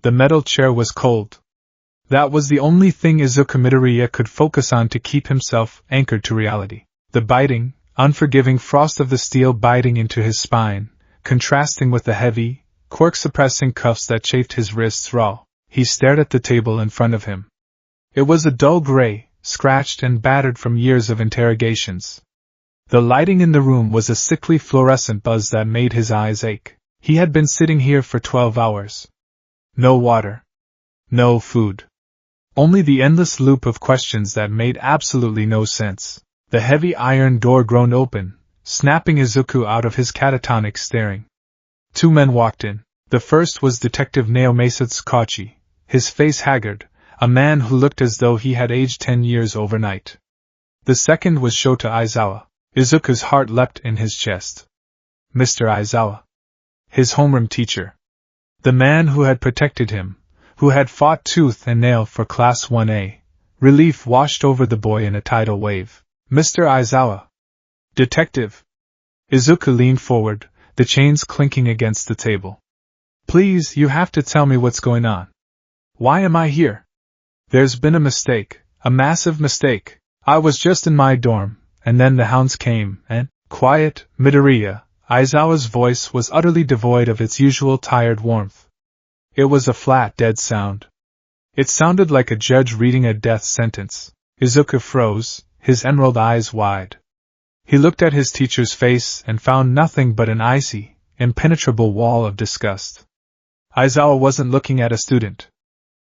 The metal chair was cold. That was the only thing Izuku Midoriya could focus on to keep himself anchored to reality. The biting, unforgiving frost of the steel biting into his spine, contrasting with the heavy, quirk-suppressing cuffs that chafed his wrists raw. He stared at the table in front of him. It was a dull gray, scratched and battered from years of interrogations. The lighting in the room was a sickly fluorescent buzz that made his eyes ache. He had been sitting here for 12 hours. No water. No food. Only the endless loop of questions that made absolutely no sense. The heavy iron door groaned open, snapping Izuku out of his catatonic staring. 2 men walked in. The first was Detective Naomasa Tsukachi, his face haggard, a man who looked as though he had aged 10 years overnight. The second was Shota Aizawa. Izuku's heart leapt in his chest. Mr. Aizawa. His homeroom teacher. The man who had protected him, who had fought tooth and nail for Class 1A. Relief washed over the boy in a tidal wave. Mr. Aizawa. Detective. Izuku leaned forward, the chains clinking against the table. Please, you have to tell me what's going on. Why am I here? There's been a mistake, a massive mistake. I was just in my dorm, and then the hounds came, and— Quiet, Midoriya. Aizawa's voice was utterly devoid of its usual tired warmth. It was a flat, dead sound. It sounded like a judge reading a death sentence. Izuku froze, his emerald eyes wide. He looked at his teacher's face and found nothing but an icy, impenetrable wall of disgust. Aizawa wasn't looking at a student.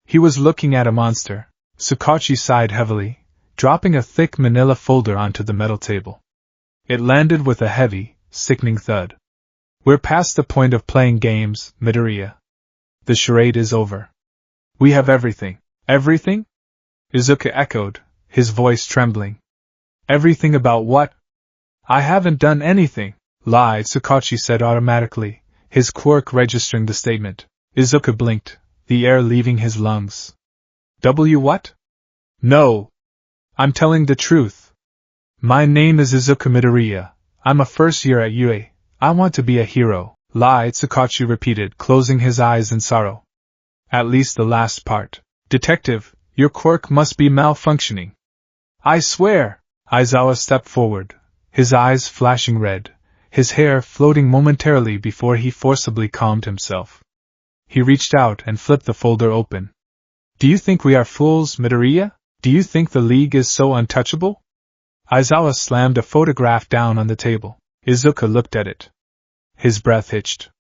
He was looking at a monster. Tsukachi sighed heavily, dropping a thick manila folder onto the metal table. It landed with a heavy, sickening thud. We're past the point of playing games, Midoriya. The charade is over. We have everything. Everything? Izuku echoed, his voice trembling. Everything about what? I haven't done anything, lied Tsukachi said automatically, his quirk registering the statement. Izuku blinked, the air leaving his lungs. What? No. I'm telling the truth. My name is Izuku Midoriya. I'm a first year at UA. I want to be a hero, lied Tsukachi repeated, closing his eyes in sorrow. At least the last part. Detective, your quirk must be malfunctioning. I swear! Aizawa stepped forward, his eyes flashing red, his hair floating momentarily before he forcibly calmed himself. He reached out and flipped the folder open. Do you think we are fools, Midoriya? Do you think the League is so untouchable? Aizawa slammed a photograph down on the table. Izuku looked at it. His breath hitched.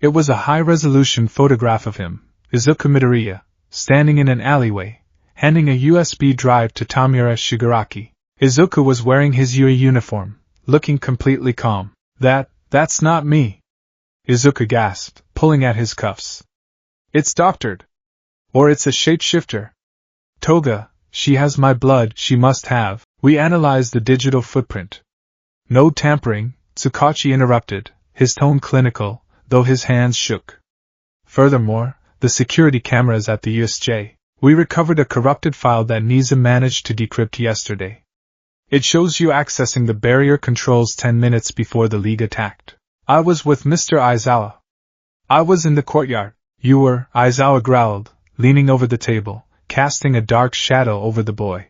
It was a high-resolution photograph of him, Izuku Midoriya, standing in an alleyway, handing a USB drive to Tamura Shigaraki. Izuku was wearing his UA uniform, looking completely calm. That's not me. Izuku gasped, pulling at his cuffs. It's doctored. Or it's a shapeshifter. Toga, she has my blood, she must have. We analyzed the digital footprint. No tampering, Tsukachi interrupted, his tone clinical, though his hands shook. Furthermore, the security cameras at the USJ. We recovered a corrupted file that Niza managed to decrypt yesterday. It shows you accessing the barrier controls 10 minutes before the League attacked. I was with Mr. Aizawa. I was in the courtyard. You were, Aizawa growled, leaning over the table, casting a dark shadow over the boy.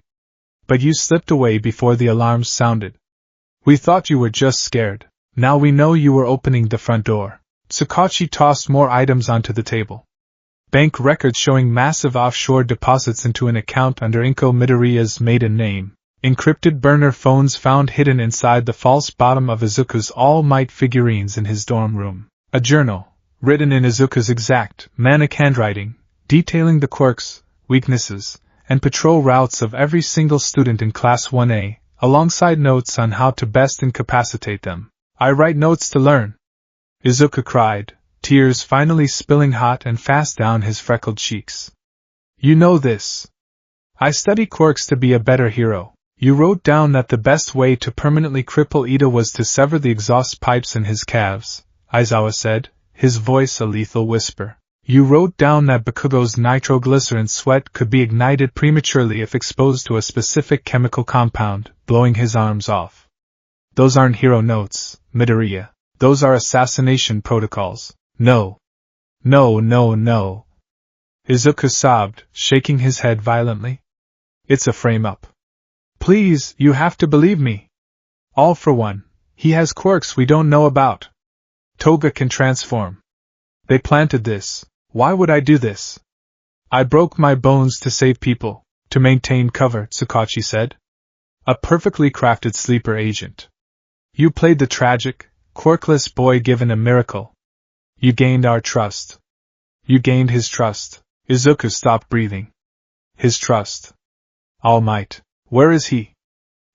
But you slipped away before the alarms sounded. We thought you were just scared. Now we know you were opening the front door. Tsukachi tossed more items onto the table. Bank records showing massive offshore deposits into an account under Inko Midoriya's maiden name. Encrypted burner phones found hidden inside the false bottom of Izuku's All Might figurines in his dorm room. A journal, written in Izuku's exact, manic handwriting, detailing the quirks, weaknesses, and patrol routes of every single student in Class 1A, alongside notes on how to best incapacitate them. I write notes to learn. Izuku cried, tears finally spilling hot and fast down his freckled cheeks. You know this. I study quirks to be a better hero. You wrote down that the best way to permanently cripple Ida was to sever the exhaust pipes in his calves, Aizawa said, his voice a lethal whisper. You wrote down that Bakugo's nitroglycerin sweat could be ignited prematurely if exposed to a specific chemical compound, blowing his arms off. Those aren't hero notes, Midoriya. Those are assassination protocols. No. No. Izuku sobbed, shaking his head violently. It's a frame-up. Please, you have to believe me. All for one, he has quirks we don't know about. Toga can transform. They planted this. Why would I do this? I broke my bones to save people, to maintain cover, Tsukachi said. A perfectly crafted sleeper agent. You played the tragic, quirkless boy given a miracle. You gained our trust. You gained his trust. Izuku stopped breathing. His trust. All Might. Where is he?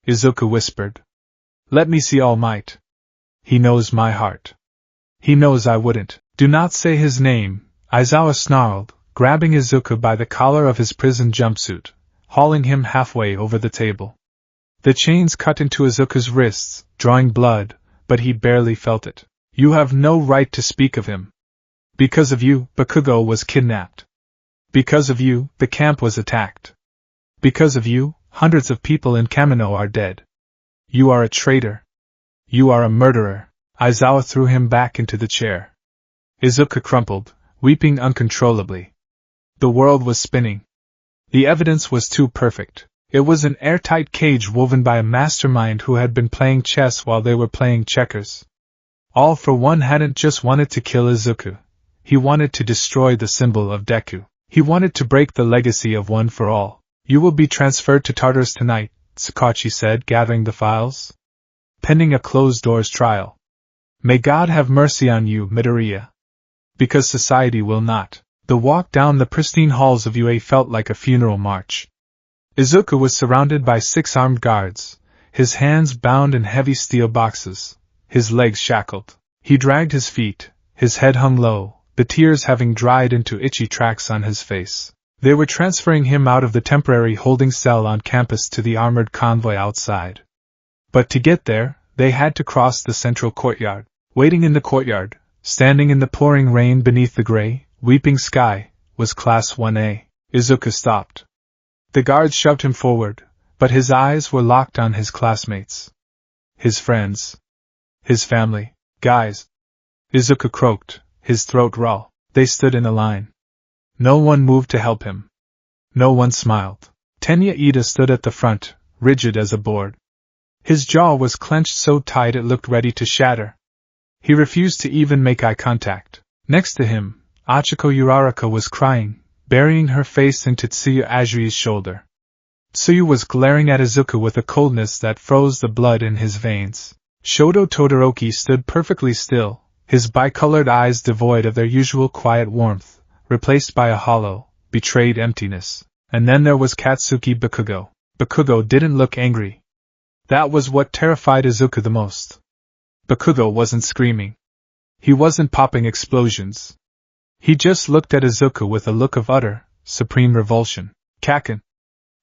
Izuku whispered. Let me see All Might. He knows my heart. He knows I wouldn't. Do not say his name, Aizawa snarled, grabbing Izuku by the collar of his prison jumpsuit, hauling him halfway over the table. The chains cut into Izuku's wrists, drawing blood, but he barely felt it. You have no right to speak of him. Because of you, Bakugo was kidnapped. Because of you, the camp was attacked. Because of you, hundreds of people in Kamino are dead. You are a traitor. You are a murderer. Aizawa threw him back into the chair. Izuku crumpled, weeping uncontrollably. The world was spinning. The evidence was too perfect. It was an airtight cage woven by a mastermind who had been playing chess while they were playing checkers. All for One hadn't just wanted to kill Izuku. He wanted to destroy the symbol of Deku. He wanted to break the legacy of One for All. You will be transferred to Tartarus tonight, Tsukachi said, gathering the files. Pending a closed-doors trial. May God have mercy on you, Midoriya. Because society will not. The walk down the pristine halls of UA felt like a funeral march. Izuku was surrounded by 6 armed guards, his hands bound in heavy steel boxes, his legs shackled. He dragged his feet, his head hung low, the tears having dried into itchy tracks on his face. They were transferring him out of the temporary holding cell on campus to the armored convoy outside. But to get there, they had to cross the central courtyard. Waiting in the courtyard, standing in the pouring rain beneath the gray, weeping sky, was Class 1A. Izuku stopped. The guards shoved him forward, but his eyes were locked on his classmates. His friends. His family. Guys. Izuku croaked, his throat raw. They stood in a line. No one moved to help him. No one smiled. Tenya Ida stood at the front, rigid as a board. His jaw was clenched so tight it looked ready to shatter. He refused to even make eye contact. Next to him, Achiko Uraraka was crying, burying her face into Tsuyu Azuri's shoulder. Tsuyu was glaring at Izuku with a coldness that froze the blood in his veins. Shoto Todoroki stood perfectly still, his bicolored eyes devoid of their usual quiet warmth, replaced by a hollow, betrayed emptiness. And then there was Katsuki Bakugo. Bakugo didn't look angry. That was what terrified Izuku the most. Bakugo wasn't screaming. He wasn't popping explosions. He just looked at Izuku with a look of utter, supreme revulsion. Kaken.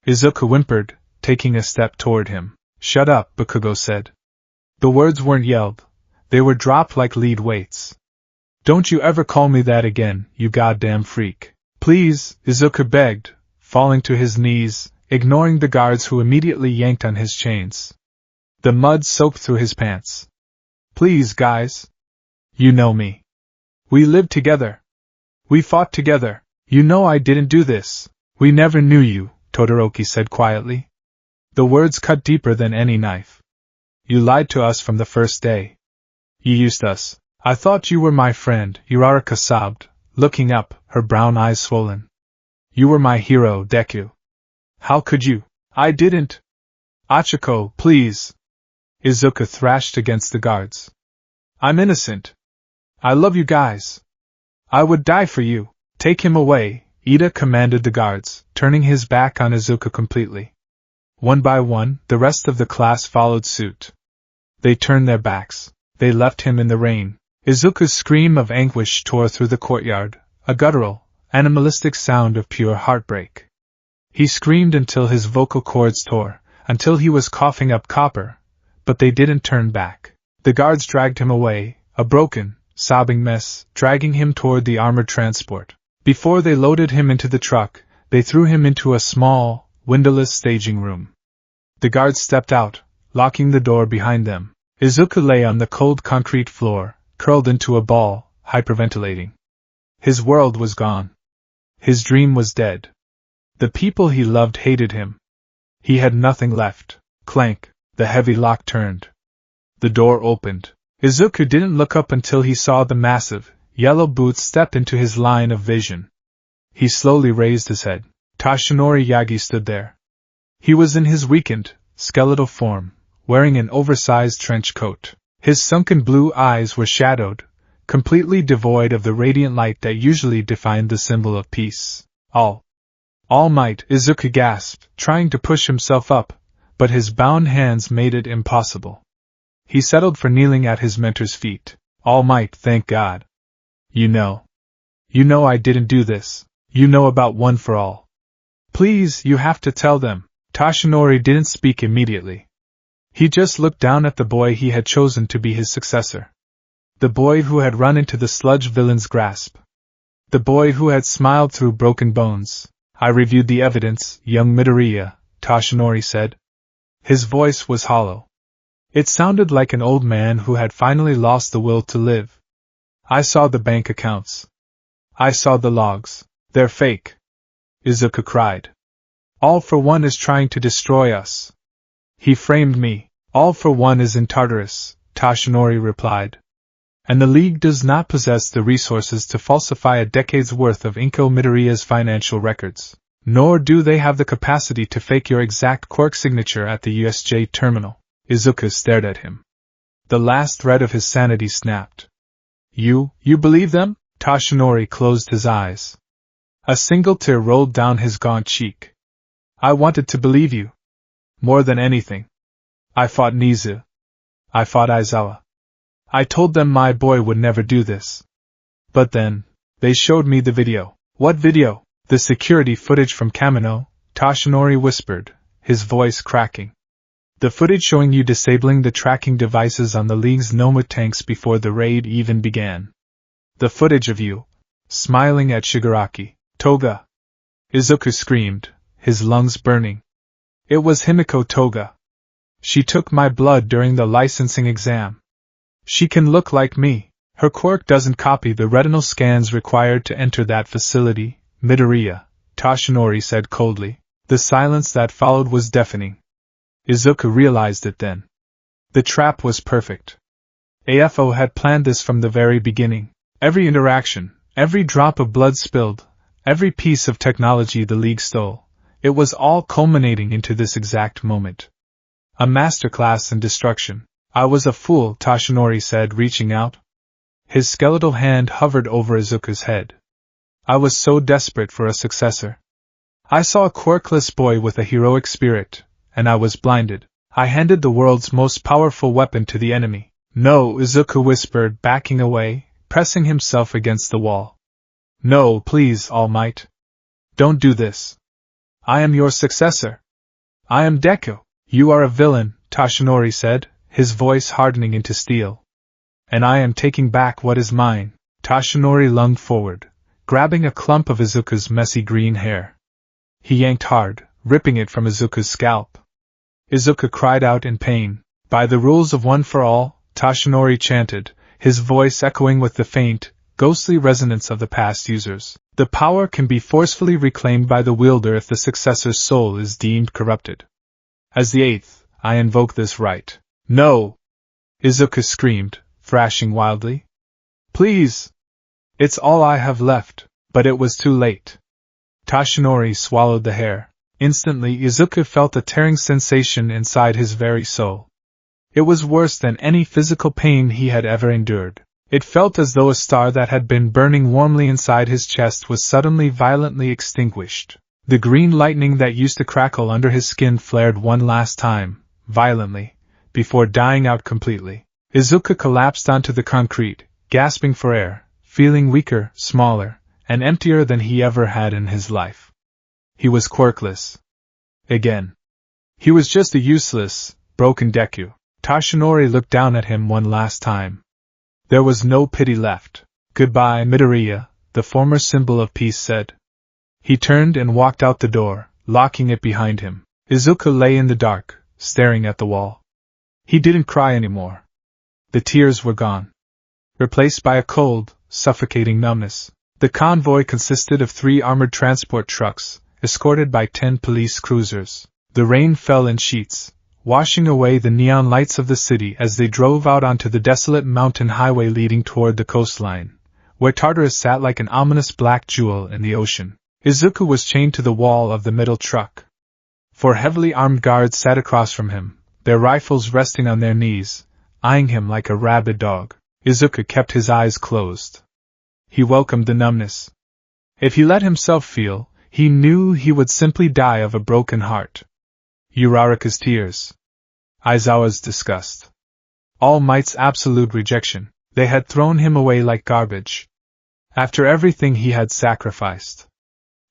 Izuku whimpered, taking a step toward him. Shut up, Bakugo said. The words weren't yelled. They were dropped like lead weights. Don't you ever call me that again, you goddamn freak. Please, Izuku begged, falling to his knees, ignoring the guards who immediately yanked on his chains. The mud soaked through his pants. Please, guys. You know me. We lived together. We fought together. You know I didn't do this. We never knew you, Todoroki said quietly. The words cut deeper than any knife. You lied to us from the first day. You used us. I thought you were my friend, Uraraka sobbed, looking up, her brown eyes swollen. You were my hero, Deku. How could you? I didn't. Achiko, please. Izuku thrashed against the guards. I'm innocent. I love you guys. I would die for you. Take him away, Ida commanded the guards, turning his back on Izuku completely. One by one, the rest of the class followed suit. They turned their backs. They left him in the rain. Izuku's scream of anguish tore through the courtyard, a guttural, animalistic sound of pure heartbreak. He screamed until his vocal cords tore, until he was coughing up copper, but they didn't turn back. The guards dragged him away, a broken, sobbing mess, dragging him toward the armored transport. Before they loaded him into the truck, they threw him into a small, windowless staging room. The guards stepped out, locking the door behind them. Izuku lay on the cold concrete floor, curled into a ball, hyperventilating. His world was gone. His dream was dead. The people he loved hated him. He had nothing left. Clank, the heavy lock turned. The door opened. Izuku didn't look up until he saw the massive, yellow boots step into his line of vision. He slowly raised his head. Toshinori Yagi stood there. He was in his weakened, skeletal form, wearing an oversized trench coat. His sunken blue eyes were shadowed, completely devoid of the radiant light that usually defined the symbol of peace. All Might, Izuku gasped, trying to push himself up, but his bound hands made it impossible. He settled for kneeling at his mentor's feet. All Might, thank God. You know I didn't do this. You know about One for All. Please, you have to tell them. Toshinori didn't speak immediately. He just looked down at the boy he had chosen to be his successor. The boy who had run into the sludge villain's grasp. The boy who had smiled through broken bones. I reviewed the evidence, young Midoriya, Toshinori said. His voice was hollow. It sounded like an old man who had finally lost the will to live. I saw the bank accounts. I saw the logs. They're fake. Izuku cried. All for One is trying to destroy us. He framed me. All for One is in Tartarus, Toshinori replied. And the League does not possess the resources to falsify a decade's worth of Inko Midoriya's financial records. Nor do they have the capacity to fake your exact quirk signature at the USJ terminal. Izuku stared at him. The last thread of his sanity snapped. You believe them? Toshinori closed his eyes. A single tear rolled down his gaunt cheek. I wanted to believe you. More than anything. I fought Nizu. I fought Aizawa. I told them my boy would never do this. But then, they showed me the video. What video? The security footage from Kamino, Toshinori whispered, his voice cracking. The footage showing you disabling the tracking devices on the League's Nomu tanks before the raid even began. The footage of you, smiling at Shigaraki. Toga! Izuku screamed, his lungs burning. It was Himiko Toga. She took my blood during the licensing exam. She can look like me. Her quirk doesn't copy the retinal scans required to enter that facility, Midoriya, Toshinori said coldly. The silence that followed was deafening. Izuku realized it then. The trap was perfect. AFO had planned this from the very beginning. Every interaction, every drop of blood spilled, every piece of technology the League stole, it was all culminating into this exact moment. A masterclass in destruction. I was a fool, Toshinori said, reaching out. His skeletal hand hovered over Izuku's head. I was so desperate for a successor. I saw a quirkless boy with a heroic spirit, and I was blinded. I handed the world's most powerful weapon to the enemy. No, Izuku whispered, backing away, pressing himself against the wall. No, please, All Might. Don't do this. I am your successor. I am Deku. You are a villain, Toshinori said, his voice hardening into steel. And I am taking back what is mine. Toshinori lunged forward, grabbing a clump of Izuku's messy green hair. He yanked hard, ripping it from Izuku's scalp. Izuku cried out in pain. By the rules of One for All, Toshinori chanted, his voice echoing with the faint, ghostly resonance of the past users. The power can be forcefully reclaimed by the wielder if the successor's soul is deemed corrupted. As the eighth, I invoke this right. No! Izuku screamed, thrashing wildly. Please! It's all I have left, but it was too late. Toshinori swallowed the hair. Instantly Izuku felt a tearing sensation inside his very soul. It was worse than any physical pain he had ever endured. It felt as though a star that had been burning warmly inside his chest was suddenly violently extinguished. The green lightning that used to crackle under his skin flared one last time, violently, before dying out completely. Izuku collapsed onto the concrete, gasping for air, feeling weaker, smaller, and emptier than he ever had in his life. He was quirkless. Again. He was just a useless, broken Deku. Toshinori looked down at him one last time. There was no pity left. Goodbye, Midoriya, the former symbol of peace said. He turned and walked out the door, locking it behind him. Izuku lay in the dark, staring at the wall. He didn't cry anymore. The tears were gone, replaced by a cold, suffocating numbness. The convoy consisted of 3 armored transport trucks, escorted by 10 police cruisers. The rain fell in sheets, washing away the neon lights of the city as they drove out onto the desolate mountain highway leading toward the coastline, where Tartarus sat like an ominous black jewel in the ocean. Izuku was chained to the wall of the middle truck. 4 heavily armed guards sat across from him, their rifles resting on their knees, eyeing him like a rabid dog. Izuku kept his eyes closed. He welcomed the numbness. If he let himself feel, he knew he would simply die of a broken heart. Uraraka's tears. Aizawa's disgust. All Might's absolute rejection. They had thrown him away like garbage. After everything he had sacrificed.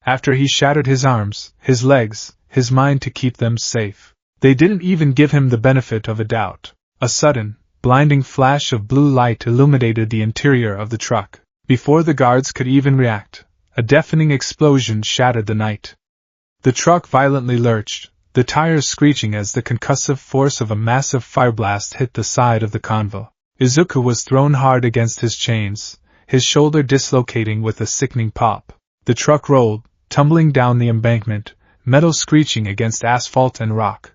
After he shattered his arms, his legs, his mind to keep them safe. They didn't even give him the benefit of a doubt. A sudden, blinding flash of blue light illuminated the interior of the truck. Before the guards could even react, a deafening explosion shattered the night. The truck violently lurched, the tires screeching as the concussive force of a massive fireblast hit the side of the convoy. Izuku was thrown hard against his chains, his shoulder dislocating with a sickening pop. The truck rolled, tumbling down the embankment, metal screeching against asphalt and rock.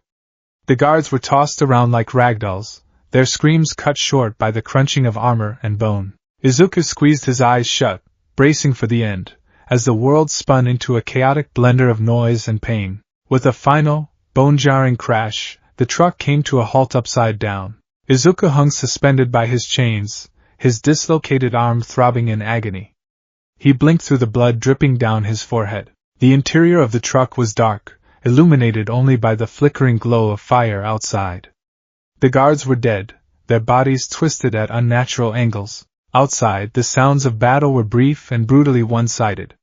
The guards were tossed around like ragdolls, their screams cut short by the crunching of armor and bone. Izuku squeezed his eyes shut, bracing for the end, as the world spun into a chaotic blender of noise and pain. With a final, bone-jarring crash, the truck came to a halt upside down. Izuku hung suspended by his chains, his dislocated arm throbbing in agony. He blinked through the blood dripping down his forehead. The interior of the truck was dark, illuminated only by the flickering glow of fire outside. The guards were dead, their bodies twisted at unnatural angles. Outside, the sounds of battle were brief and brutally one-sided.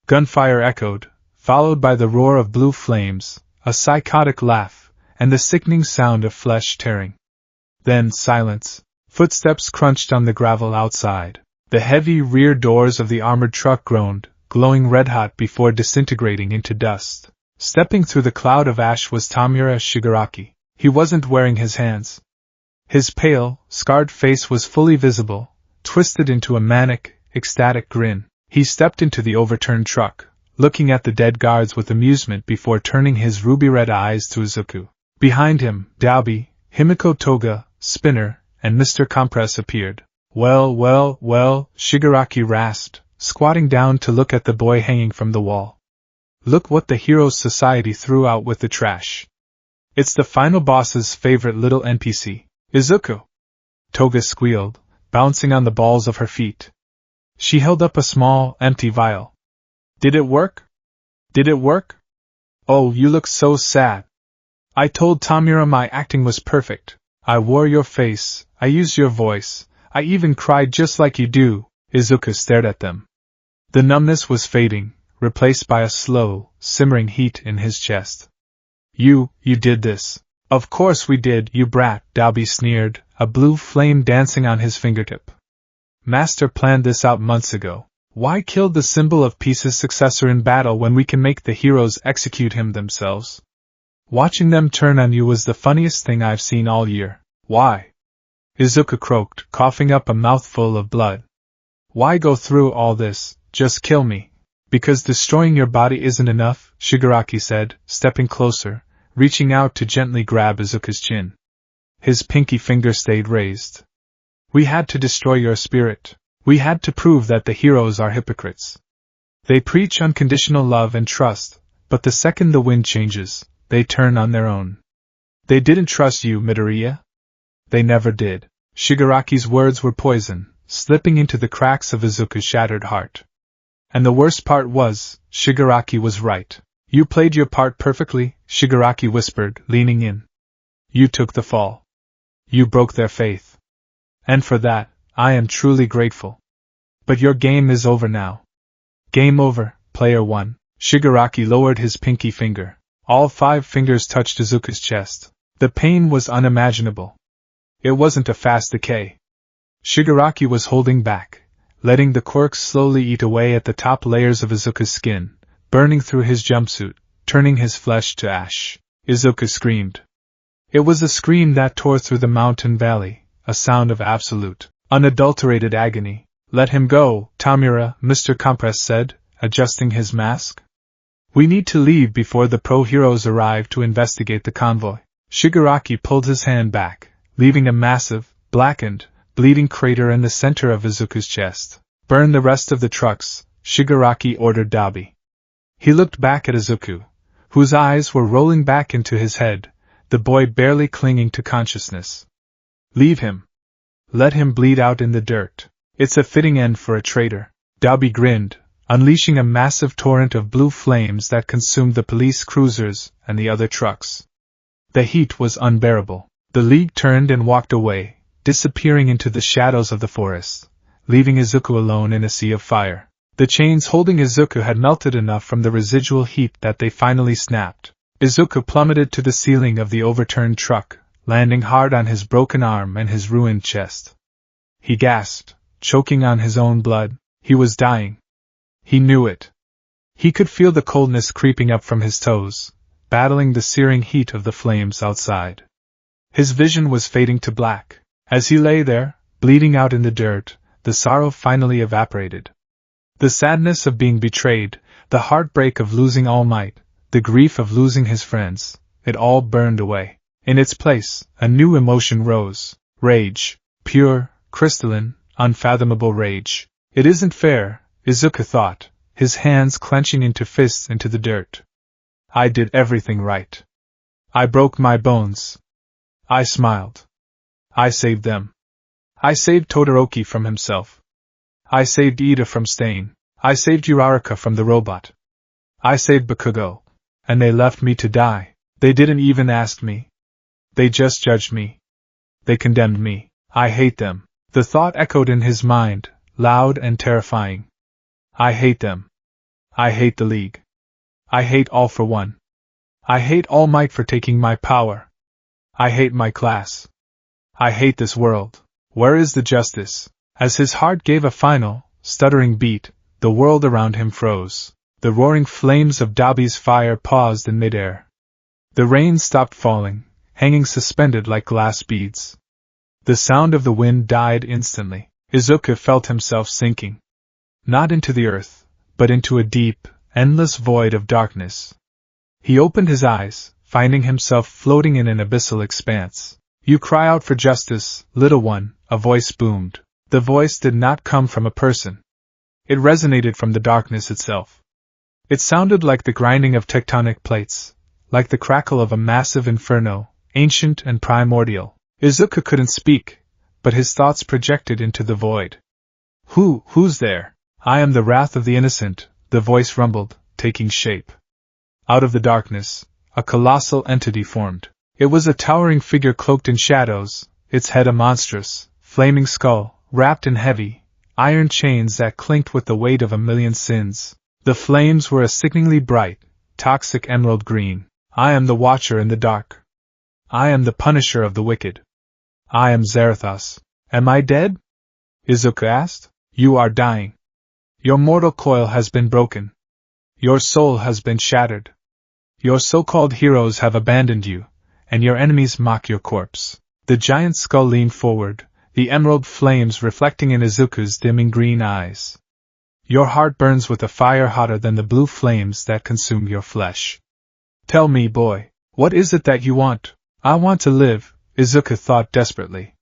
Gunfire echoed, followed by the roar of blue flames, a psychotic laugh, and the sickening sound of flesh tearing. Then silence. Footsteps crunched on the gravel outside. The heavy rear doors of the armored truck groaned, glowing red-hot before disintegrating into dust. Stepping through the cloud of ash was Tamura Shigaraki. He wasn't wearing his hands. His pale, scarred face was fully visible, twisted into a manic, ecstatic grin. He stepped into the overturned truck, looking at the dead guards with amusement before turning his ruby-red eyes to Izuku. Behind him, Daobi, Himiko Toga, Spinner, and Mr. Compress appeared. Well, Shigaraki rasped, squatting down to look at the boy hanging from the wall. Look what the Heroes Society threw out with the trash. It's the final boss's favorite little NPC, Izuku. Toga squealed, bouncing on the balls of her feet. She held up a small, empty vial. Did it work? Did it work? Oh, you look so sad. I told Tamura my acting was perfect. I wore your face, I used your voice, I even cried just like you do. Izuku stared at them. The numbness was fading, replaced by a slow, simmering heat in his chest. You did this. Of course we did, you brat, Daobi sneered, a blue flame dancing on his fingertip. Master planned this out months ago. Why kill the symbol of peace's successor in battle when we can make the heroes execute him themselves? Watching them turn on you was the funniest thing I've seen all year. Why? Izuku croaked, coughing up a mouthful of blood. Why go through all this? Just kill me. Because destroying your body isn't enough, Shigaraki said, stepping closer, reaching out to gently grab Izuku's chin. His pinky finger stayed raised. We had to destroy your spirit. We had to prove that the heroes are hypocrites. They preach unconditional love and trust, but the second the wind changes, they turn on their own. They didn't trust you, Midoriya. They never did. Shigaraki's words were poison, slipping into the cracks of Izuku's shattered heart. And the worst part was, Shigaraki was right. You played your part perfectly, Shigaraki whispered, leaning in. You took the fall. You broke their faith. And for that, I am truly grateful. But your game is over now. Game over, player one. Shigaraki lowered his pinky finger. All 5 fingers touched Izuku's chest. The pain was unimaginable. It wasn't a fast decay. Shigaraki was holding back, letting the quirks slowly eat away at the top layers of Izuku's skin, burning through his jumpsuit, turning his flesh to ash. Izuku screamed. It was a scream that tore through the mountain valley, a sound of absolute, unadulterated agony. Let him go, Tamura, Mr. Compress said, adjusting his mask. We need to leave before the pro-heroes arrive to investigate the convoy. Shigaraki pulled his hand back, leaving a massive, blackened, bleeding crater in the center of Izuku's chest. Burn the rest of the trucks, Shigaraki ordered Dabi. He looked back at Izuku, whose eyes were rolling back into his head, the boy barely clinging to consciousness. Leave him. Let him bleed out in the dirt. It's a fitting end for a traitor. Dabi grinned, unleashing a massive torrent of blue flames that consumed the police cruisers and the other trucks. The heat was unbearable. The League turned and walked away, disappearing into the shadows of the forest, leaving Izuku alone in a sea of fire. The chains holding Izuku had melted enough from the residual heat that they finally snapped. Izuku plummeted to the ceiling of the overturned truck, landing hard on his broken arm and his ruined chest. He gasped, choking on his own blood. He was dying. He knew it. He could feel the coldness creeping up from his toes, battling the searing heat of the flames outside. His vision was fading to black. As he lay there, bleeding out in the dirt, the sorrow finally evaporated. The sadness of being betrayed, the heartbreak of losing All Might, the grief of losing his friends, it all burned away. In its place, a new emotion rose. Rage. Pure, crystalline, unfathomable rage. It isn't fair, Izuku thought, his hands clenching into fists into the dirt. I did everything right. I broke my bones. I smiled. I saved them. I saved Todoroki from himself. I saved Ida from Stain. I saved Uraraka from the robot. I saved Bakugo. And they left me to die. They didn't even ask me. They just judged me. They condemned me. I hate them. The thought echoed in his mind, loud and terrifying. I hate them. I hate the League. I hate All for One. I hate All Might for taking my power. I hate my class. I hate this world. Where is the justice? As his heart gave a final, stuttering beat, the world around him froze. The roaring flames of Dabi's fire paused in midair. The rain stopped falling, hanging suspended like glass beads. The sound of the wind died instantly. Izuku felt himself sinking. Not into the earth, but into a deep, endless void of darkness. He opened his eyes, finding himself floating in an abyssal expanse. You cry out for justice, little one, a voice boomed. The voice did not come from a person. It resonated from the darkness itself. It sounded like the grinding of tectonic plates, like the crackle of a massive inferno, ancient and primordial. Izuku couldn't speak, but his thoughts projected into the void. Who's there? I am the wrath of the innocent, the voice rumbled, taking shape. Out of the darkness, a colossal entity formed. It was a towering figure cloaked in shadows, its head a monstrous, flaming skull, wrapped in heavy, iron chains that clinked with the weight of a million sins. The flames were a sickeningly bright, toxic emerald green. I am the Watcher in the dark. I am the Punisher of the wicked. I am Zarathos. Am I dead? Izuku asked. You are dying. Your mortal coil has been broken. Your soul has been shattered. Your so-called heroes have abandoned you, and your enemies mock your corpse. The giant skull leaned forward, the emerald flames reflecting in Izuku's dimming green eyes. Your heart burns with a fire hotter than the blue flames that consume your flesh. Tell me, boy, what is it that you want? I want to live, Izuku thought desperately.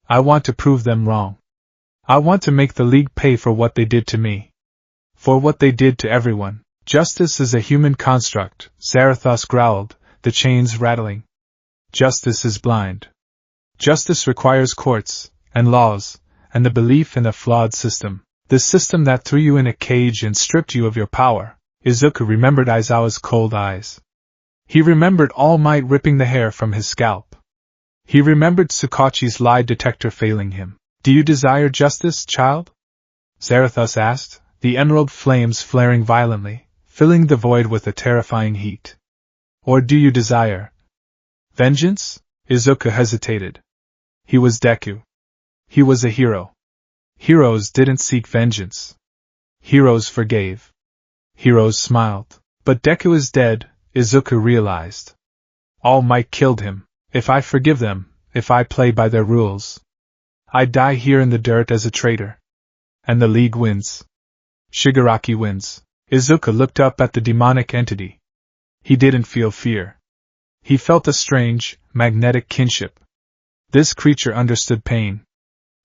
I want to prove them wrong. I want to make the League pay for what they did to me. For what they did to everyone. Justice is a human construct, Zarathos growled, the chains rattling. Justice is blind. Justice requires courts, and laws, and the belief in a flawed system. The system that threw you in a cage and stripped you of your power. Izuku remembered Aizawa's cold eyes. He remembered All Might ripping the hair from his scalp. He remembered Tsukachi's lie detector failing him. Do you desire justice, child? Zarathos asked, the emerald flames flaring violently, filling the void with a terrifying heat. Or do you desire vengeance? Izuku hesitated. He was Deku. He was a hero. Heroes didn't seek vengeance. Heroes forgave. Heroes smiled. But Deku is dead, Izuku realized. All Might killed him. If I forgive them, if I play by their rules, I die here in the dirt as a traitor. And the League wins. Shigaraki wins. Izuka looked up at the demonic entity. He didn't feel fear. He felt a strange, magnetic kinship. This creature understood pain.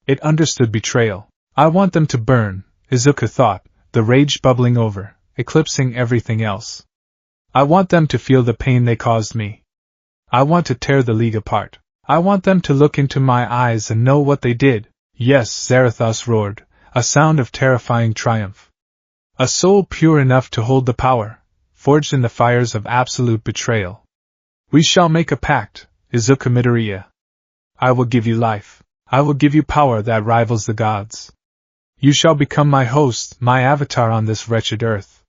It understood betrayal. I want them to burn, Izuka thought, the rage bubbling over, eclipsing everything else. I want them to feel the pain they caused me. I want to tear the League apart. I want them to look into my eyes and know what they did. Yes, Zarathos roared, a sound of terrifying triumph. A soul pure enough to hold the power, forged in the fires of absolute betrayal. We shall make a pact, Izuka Midoriya. I will give you life. I will give you power that rivals the gods. You shall become my host, my avatar on this wretched earth.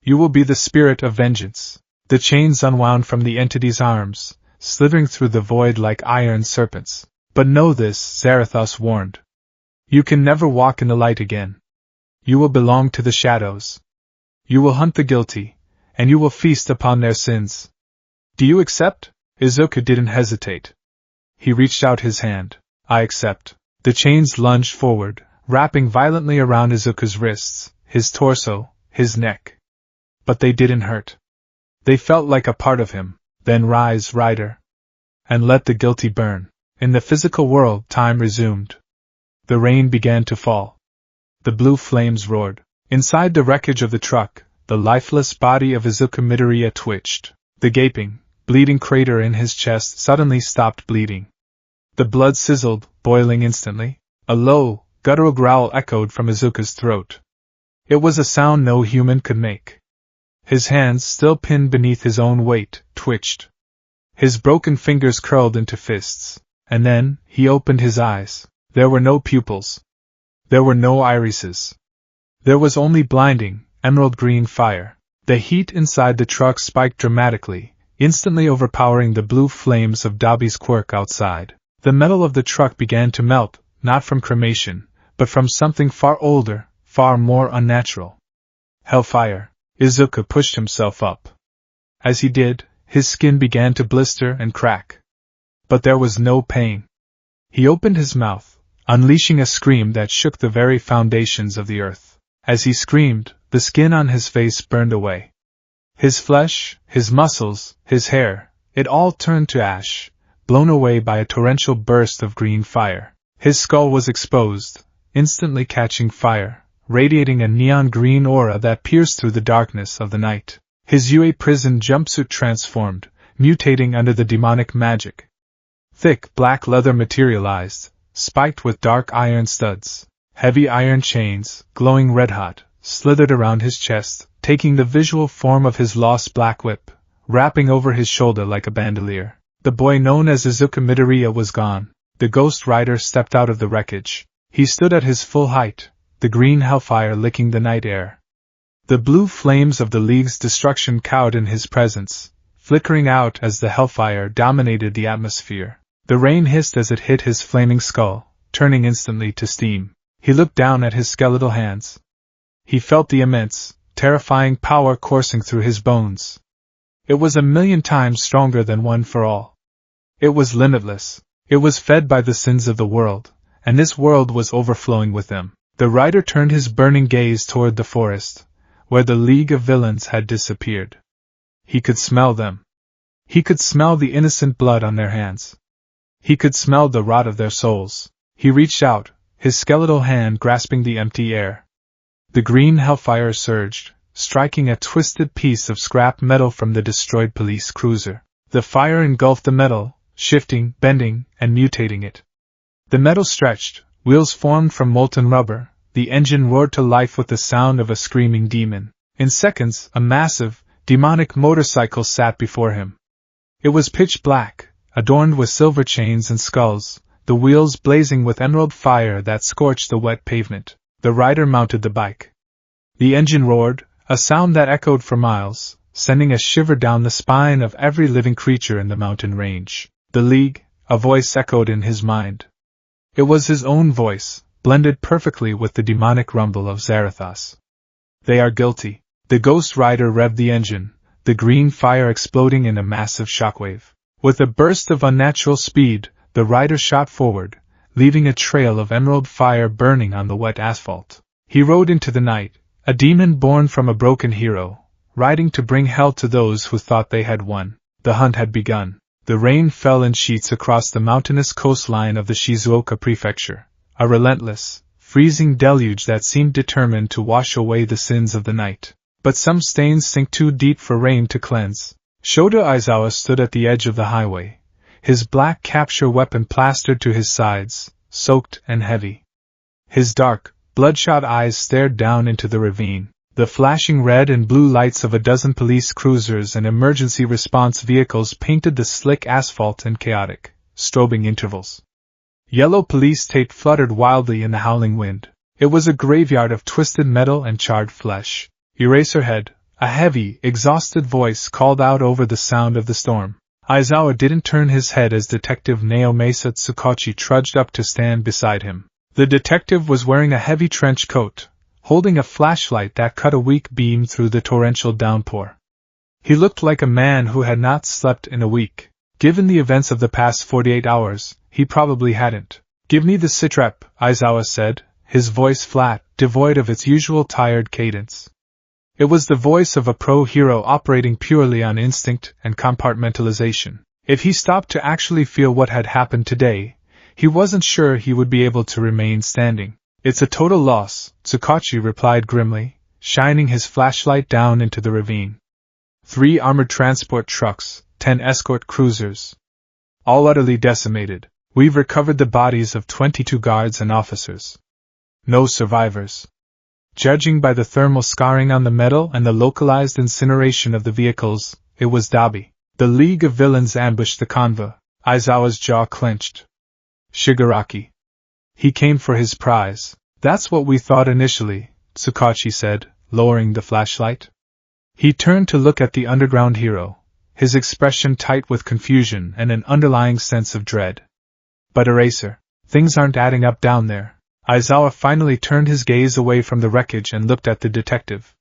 You will be the spirit of vengeance. The chains unwound from the entity's arms, slithering through the void like iron serpents. But know this, Zarathos warned. You can never walk in the light again. You will belong to the shadows. You will hunt the guilty, and you will feast upon their sins. Do you accept? Izuka didn't hesitate. He reached out his hand. I accept. The chains lunged forward, wrapping violently around Izuka's wrists, his torso, his neck. But they didn't hurt. They felt like a part of him. Then rise, rider. And let the guilty burn. In the physical world, time resumed. The rain began to fall. The blue flames roared. Inside the wreckage of the truck, the lifeless body of Izuka Midoriya twitched. The gaping, bleeding crater in his chest suddenly stopped bleeding. The blood sizzled, boiling instantly. A low, guttural growl echoed from Izuka's throat. It was a sound no human could make. His hands, still pinned beneath his own weight, twitched. His broken fingers curled into fists. And then, he opened his eyes. There were no pupils. There were no irises. There was only blinding, emerald green fire. The heat inside the truck spiked dramatically, instantly overpowering the blue flames of Dobby's quirk outside. The metal of the truck began to melt, not from cremation, but from something far older, far more unnatural. Hellfire. Izuka pushed himself up. As he did, his skin began to blister and crack. But there was no pain. He opened his mouth, unleashing a scream that shook the very foundations of the earth. As he screamed, the skin on his face burned away. His flesh, his muscles, his hair, it all turned to ash, blown away by a torrential burst of green fire. His skull was exposed, instantly catching fire, radiating a neon green aura that pierced through the darkness of the night. His UA prison jumpsuit transformed, mutating under the demonic magic. Thick black leather materialized, spiked with dark iron studs. Heavy iron chains, glowing red-hot, slithered around his chest, taking the visual form of his lost black whip, wrapping over his shoulder like a bandolier. The boy known as Izuka Midoriya was gone. The Ghost Rider stepped out of the wreckage. He stood at his full height, the green hellfire licking the night air. The blue flames of the League's destruction cowed in his presence, flickering out as the hellfire dominated the atmosphere. The rain hissed as it hit his flaming skull, turning instantly to steam. He looked down at his skeletal hands. He felt the immense, terrifying power coursing through his bones. It was 1,000,000 times stronger than One for All. It was limitless. It was fed by the sins of the world, and this world was overflowing with them. The rider turned his burning gaze toward the forest, where the League of Villains had disappeared. He could smell them. He could smell the innocent blood on their hands. He could smell the rot of their souls. He reached out, his skeletal hand grasping the empty air. The green hellfire surged, striking a twisted piece of scrap metal from the destroyed police cruiser. The fire engulfed the metal, shifting, bending, and mutating it. The metal stretched, wheels formed from molten rubber, the engine roared to life with the sound of a screaming demon. In seconds, a massive, demonic motorcycle sat before him. It was pitch black, adorned with silver chains and skulls, the wheels blazing with emerald fire that scorched the wet pavement. The rider mounted the bike. The engine roared, a sound that echoed for miles, sending a shiver down the spine of every living creature in the mountain range. The League, a voice echoed in his mind. It was his own voice, blended perfectly with the demonic rumble of Zarathos. They are guilty. The Ghost Rider revved the engine, the green fire exploding in a massive shockwave. With a burst of unnatural speed, the rider shot forward, leaving a trail of emerald fire burning on the wet asphalt. He rode into the night, a demon born from a broken hero, riding to bring hell to those who thought they had won. The hunt had begun. The rain fell in sheets across the mountainous coastline of the Shizuoka prefecture, a relentless, freezing deluge that seemed determined to wash away the sins of the night. But some stains sink too deep for rain to cleanse. Shoda Aizawa stood at the edge of the highway, his black capture weapon plastered to his sides, soaked and heavy. His dark, bloodshot eyes stared down into the ravine. The flashing red and blue lights of a dozen police cruisers and emergency response vehicles painted the slick asphalt in chaotic, strobing intervals. Yellow police tape fluttered wildly in the howling wind. It was a graveyard of twisted metal and charred flesh. Eraserhead, a heavy, exhausted voice called out over the sound of the storm. Aizawa didn't turn his head as Detective Naomasa Tsukachi trudged up to stand beside him. The detective was wearing a heavy trench coat, holding a flashlight that cut a weak beam through the torrential downpour. He looked like a man who had not slept in a week. Given the events of the past 48 hours, he probably hadn't. "Give me the sitrep," Aizawa said, his voice flat, devoid of its usual tired cadence. It was the voice of a pro-hero operating purely on instinct and compartmentalization. If he stopped to actually feel what had happened today, he wasn't sure he would be able to remain standing. "It's a total loss," Tsukachi replied grimly, shining his flashlight down into the ravine. 3 armored transport trucks, 10 escort cruisers. All utterly decimated. We've recovered the bodies of 22 guards and officers. No survivors. Judging by the thermal scarring on the metal and the localized incineration of the vehicles, it was Dabi. The League of Villains ambushed the convoy. Aizawa's jaw clenched. Shigaraki. He came for his prize. "That's what we thought initially," Tsukachi said, lowering the flashlight. He turned to look at the underground hero, his expression tight with confusion and an underlying sense of dread. "But Eraser, things aren't adding up down there." Aizawa finally turned his gaze away from the wreckage and looked at the detective.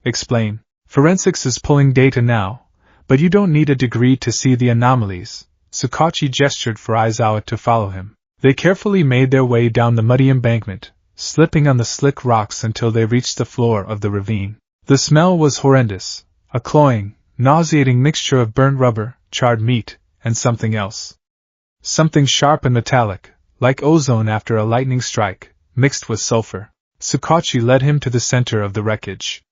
"Explain." "Forensics is pulling data now, but you don't need a degree to see the anomalies." Tsukachi gestured for Aizawa to follow him. They carefully made their way down the muddy embankment, slipping on the slick rocks until they reached the floor of the ravine. The smell was horrendous, a cloying, nauseating mixture of burnt rubber, charred meat, and something else. Something sharp and metallic, like ozone after a lightning strike, mixed with sulfur. Tsukachi led him to the center of the wreckage.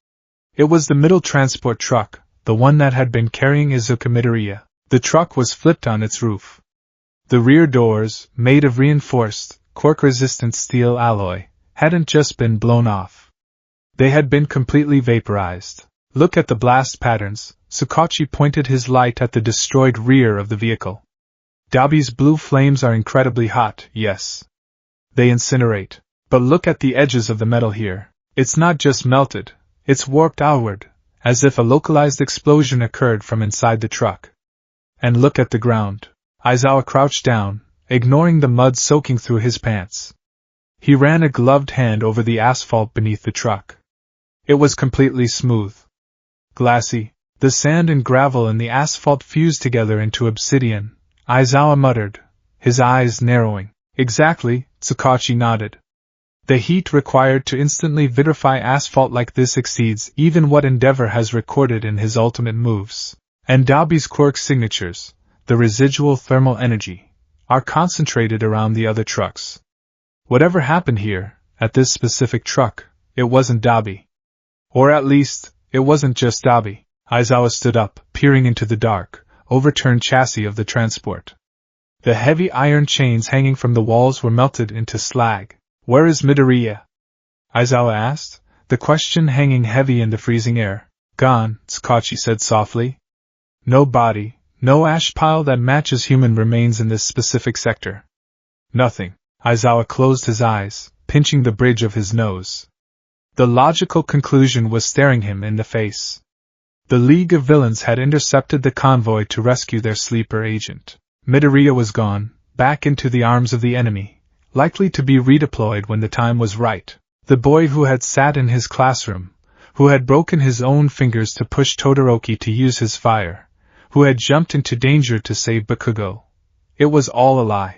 It was the middle transport truck, the one that had been carrying Izuka Midoriya. The truck was flipped on its roof. The rear doors, made of reinforced, cork-resistant steel alloy, hadn't just been blown off. They had been completely vaporized. "Look at the blast patterns." Tsukachi pointed his light at the destroyed rear of the vehicle. "Dabi's blue flames are incredibly hot, yes. They incinerate. But look at the edges of the metal here. It's not just melted, it's warped outward, as if a localized explosion occurred from inside the truck. And look at the ground." Aizawa crouched down, ignoring the mud soaking through his pants. He ran a gloved hand over the asphalt beneath the truck. It was completely smooth. Glassy. The sand and gravel in the asphalt fused together into obsidian, Aizawa muttered, his eyes narrowing. "Exactly," Tsukachi nodded. "The heat required to instantly vitrify asphalt like this exceeds even what Endeavor has recorded in his ultimate moves. And Dabi's quirk signatures, the residual thermal energy, are concentrated around the other trucks. Whatever happened here, at this specific truck, it wasn't Dabi. Or at least, it wasn't just Dabi." Aizawa stood up, peering into the dark, overturned chassis of the transport. The heavy iron chains hanging from the walls were melted into slag. "Where is Midoriya?" Aizawa asked, the question hanging heavy in the freezing air. "Gone," Tsukachi said softly. "No body, no ash pile that matches human remains in this specific sector. Nothing." Aizawa closed his eyes, pinching the bridge of his nose. The logical conclusion was staring him in the face. The League of Villains had intercepted the convoy to rescue their sleeper agent. Midoriya was gone, back into the arms of the enemy, likely to be redeployed when the time was right. The boy who had sat in his classroom, who had broken his own fingers to push Todoroki to use his fire, who had jumped into danger to save Bakugo. It was all a lie.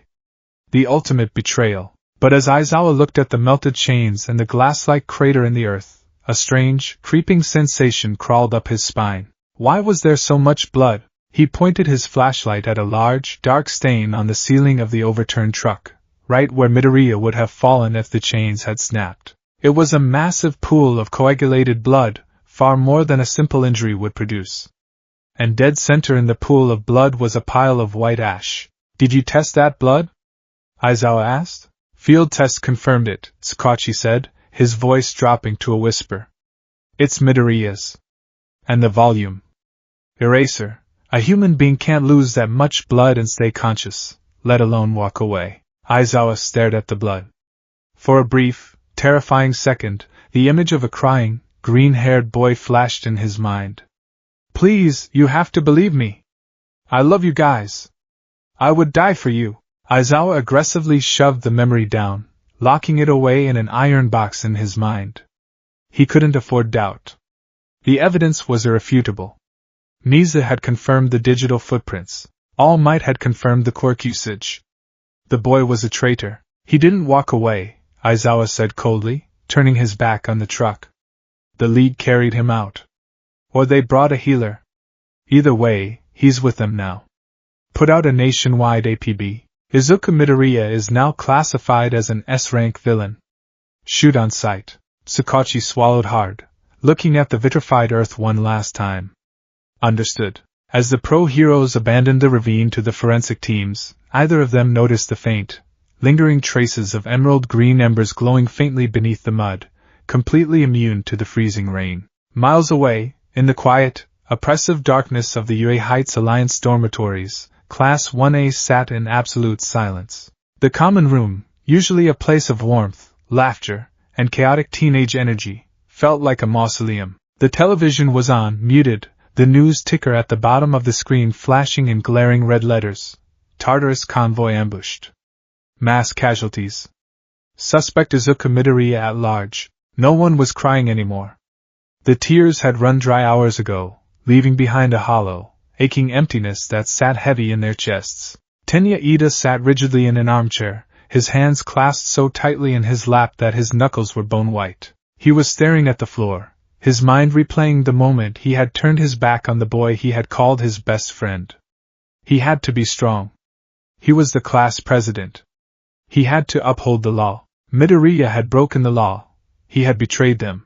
The ultimate betrayal. But as Aizawa looked at the melted chains and the glass-like crater in the earth, a strange, creeping sensation crawled up his spine. Why was there so much blood? He pointed his flashlight at a large, dark stain on the ceiling of the overturned truck, right where Midoriya would have fallen if the chains had snapped. It was a massive pool of coagulated blood, far more than a simple injury would produce. And dead center in the pool of blood was a pile of white ash. Did you test that blood? Aizawa asked. Field test confirmed it, Sakachi said, his voice dropping to a whisper. It's Midoriya's. And the volume. Eraser. A human being can't lose that much blood and stay conscious, let alone walk away. Aizawa stared at the blood. For a brief, terrifying second, the image of a crying, green-haired boy flashed in his mind. Please, you have to believe me. I love you guys. I would die for you. Aizawa aggressively shoved the memory down, locking it away in an iron box in his mind. He couldn't afford doubt. The evidence was irrefutable. Misa had confirmed the digital footprints. All Might had confirmed the quirk usage. The boy was a traitor. He didn't walk away, Aizawa said coldly, turning his back on the truck. The League carried him out. Or they brought a healer. Either way, he's with them now. Put out a nationwide APB. Izuku Midoriya is now classified as an S-rank villain. Shoot on sight. Sakachi swallowed hard, looking at the vitrified earth one last time. Understood. As the pro-heroes abandoned the ravine to the forensic teams, either of them noticed the faint, lingering traces of emerald-green embers glowing faintly beneath the mud, completely immune to the freezing rain. Miles away, in the quiet, oppressive darkness of the Yue Heights Alliance dormitories, Class 1A sat in absolute silence. The common room, usually a place of warmth, laughter, and chaotic teenage energy, felt like a mausoleum. The television was on, muted, the news ticker at the bottom of the screen flashing in glaring red letters. Tartarus convoy ambushed. Mass casualties. Suspect Izuku Midoriya at large. No one was crying anymore. The tears had run dry hours ago, leaving behind a hollow, aching emptiness that sat heavy in their chests. Tenya Ida sat rigidly in an armchair, his hands clasped so tightly in his lap that his knuckles were bone white. He was staring at the floor, his mind replaying the moment he had turned his back on the boy he had called his best friend. He had to be strong. He was the class president. He had to uphold the law. Midoriya had broken the law. He had betrayed them.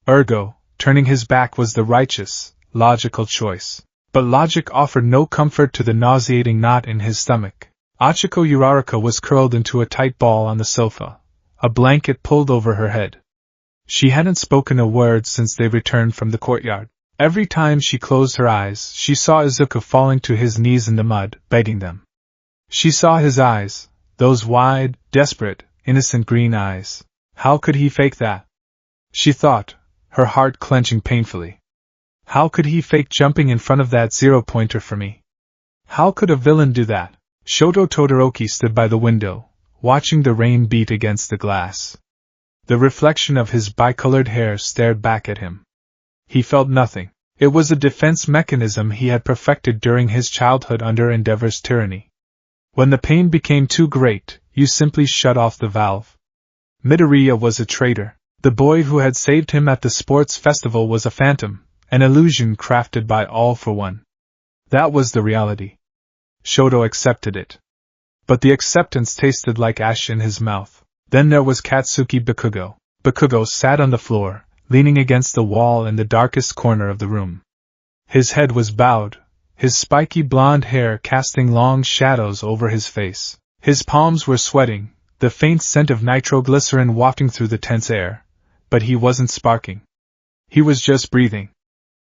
Ergo, turning his back was the righteous, logical choice. But logic offered no comfort to the nauseating knot in his stomach. Achiko Uraraka was curled into a tight ball on the sofa, a blanket pulled over her head. She hadn't spoken a word since they returned from the courtyard. Every time she closed her eyes, she saw Izuku falling to his knees in the mud, begging them. She saw his eyes, those wide, desperate, innocent green eyes. How could he fake that? She thought, her heart clenching painfully. How could he fake jumping in front of that zero-pointer for me? How could a villain do that? Shoto Todoroki stood by the window, watching the rain beat against the glass. The reflection of his bicolored hair stared back at him. He felt nothing. It was a defense mechanism he had perfected during his childhood under Endeavor's tyranny. When the pain became too great, you simply shut off the valve. Midoriya was a traitor. The boy who had saved him at the sports festival was a phantom, an illusion crafted by All for One. That was the reality. Shoto accepted it. But the acceptance tasted like ash in his mouth. Then there was Katsuki Bakugo. Bakugo sat on the floor, leaning against the wall in the darkest corner of the room. His head was bowed, his spiky blonde hair casting long shadows over his face. His palms were sweating, the faint scent of nitroglycerin wafting through the tense air, but he wasn't sparking. He was just breathing.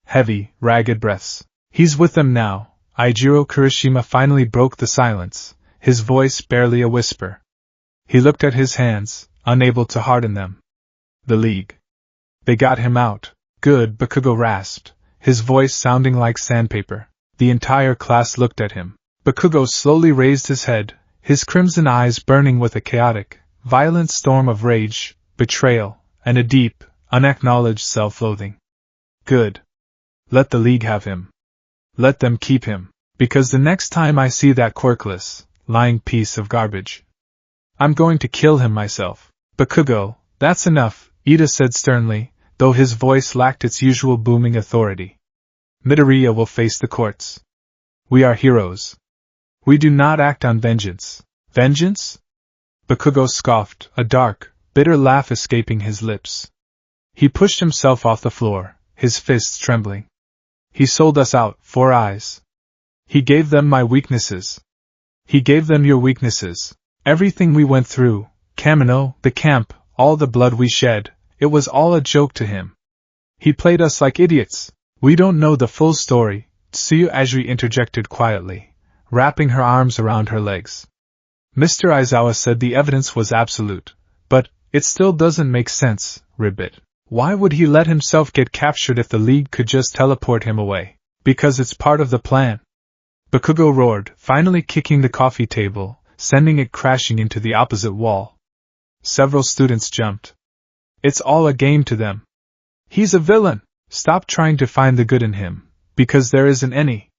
Heavy, ragged breaths. He's with them now. Eijiro Kirishima finally broke the silence, his voice barely a whisper. He looked at his hands, unable to harden them. The League. They got him out. Good, Bakugo rasped, his voice sounding like sandpaper. The entire class looked at him. Bakugo slowly raised his head, his crimson eyes burning with a chaotic, violent storm of rage, betrayal, and a deep, unacknowledged self-loathing. Good. Let the League have him. Let them keep him, because the next time I see that quirkless, lying piece of garbage, I'm going to kill him myself. Bakugo, that's enough, Ida said sternly, though his voice lacked its usual booming authority. Midoriya will face the courts. We are heroes. We do not act on vengeance. Vengeance? Bakugo scoffed, a dark, bitter laugh escaping his lips. He pushed himself off the floor, his fists trembling. He sold us out, 4 Eyes. He gave them my weaknesses. He gave them your weaknesses. Everything we went through, Kamino, the camp, all the blood we shed, it was all a joke to him. He played us like idiots. We don't know the full story, Tsuyu Ajiri interjected quietly, wrapping her arms around her legs. Mr. Aizawa said the evidence was absolute, but it still doesn't make sense, Ribbit. Why would he let himself get captured if the League could just teleport him away? Because it's part of the plan. Bakugo roared, finally kicking the coffee table, sending it crashing into the opposite wall. Several students jumped. It's all a game to them. He's a villain. Stop trying to find the good in him, because there isn't any.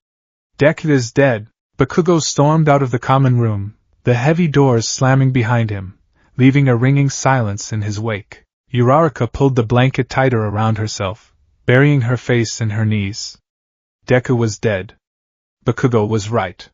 Deku is dead. Bakugo stormed out of the common room, the heavy doors slamming behind him, leaving a ringing silence in his wake. Uraraka pulled the blanket tighter around herself, burying her face in her knees. Deku was dead. Bakugo was right.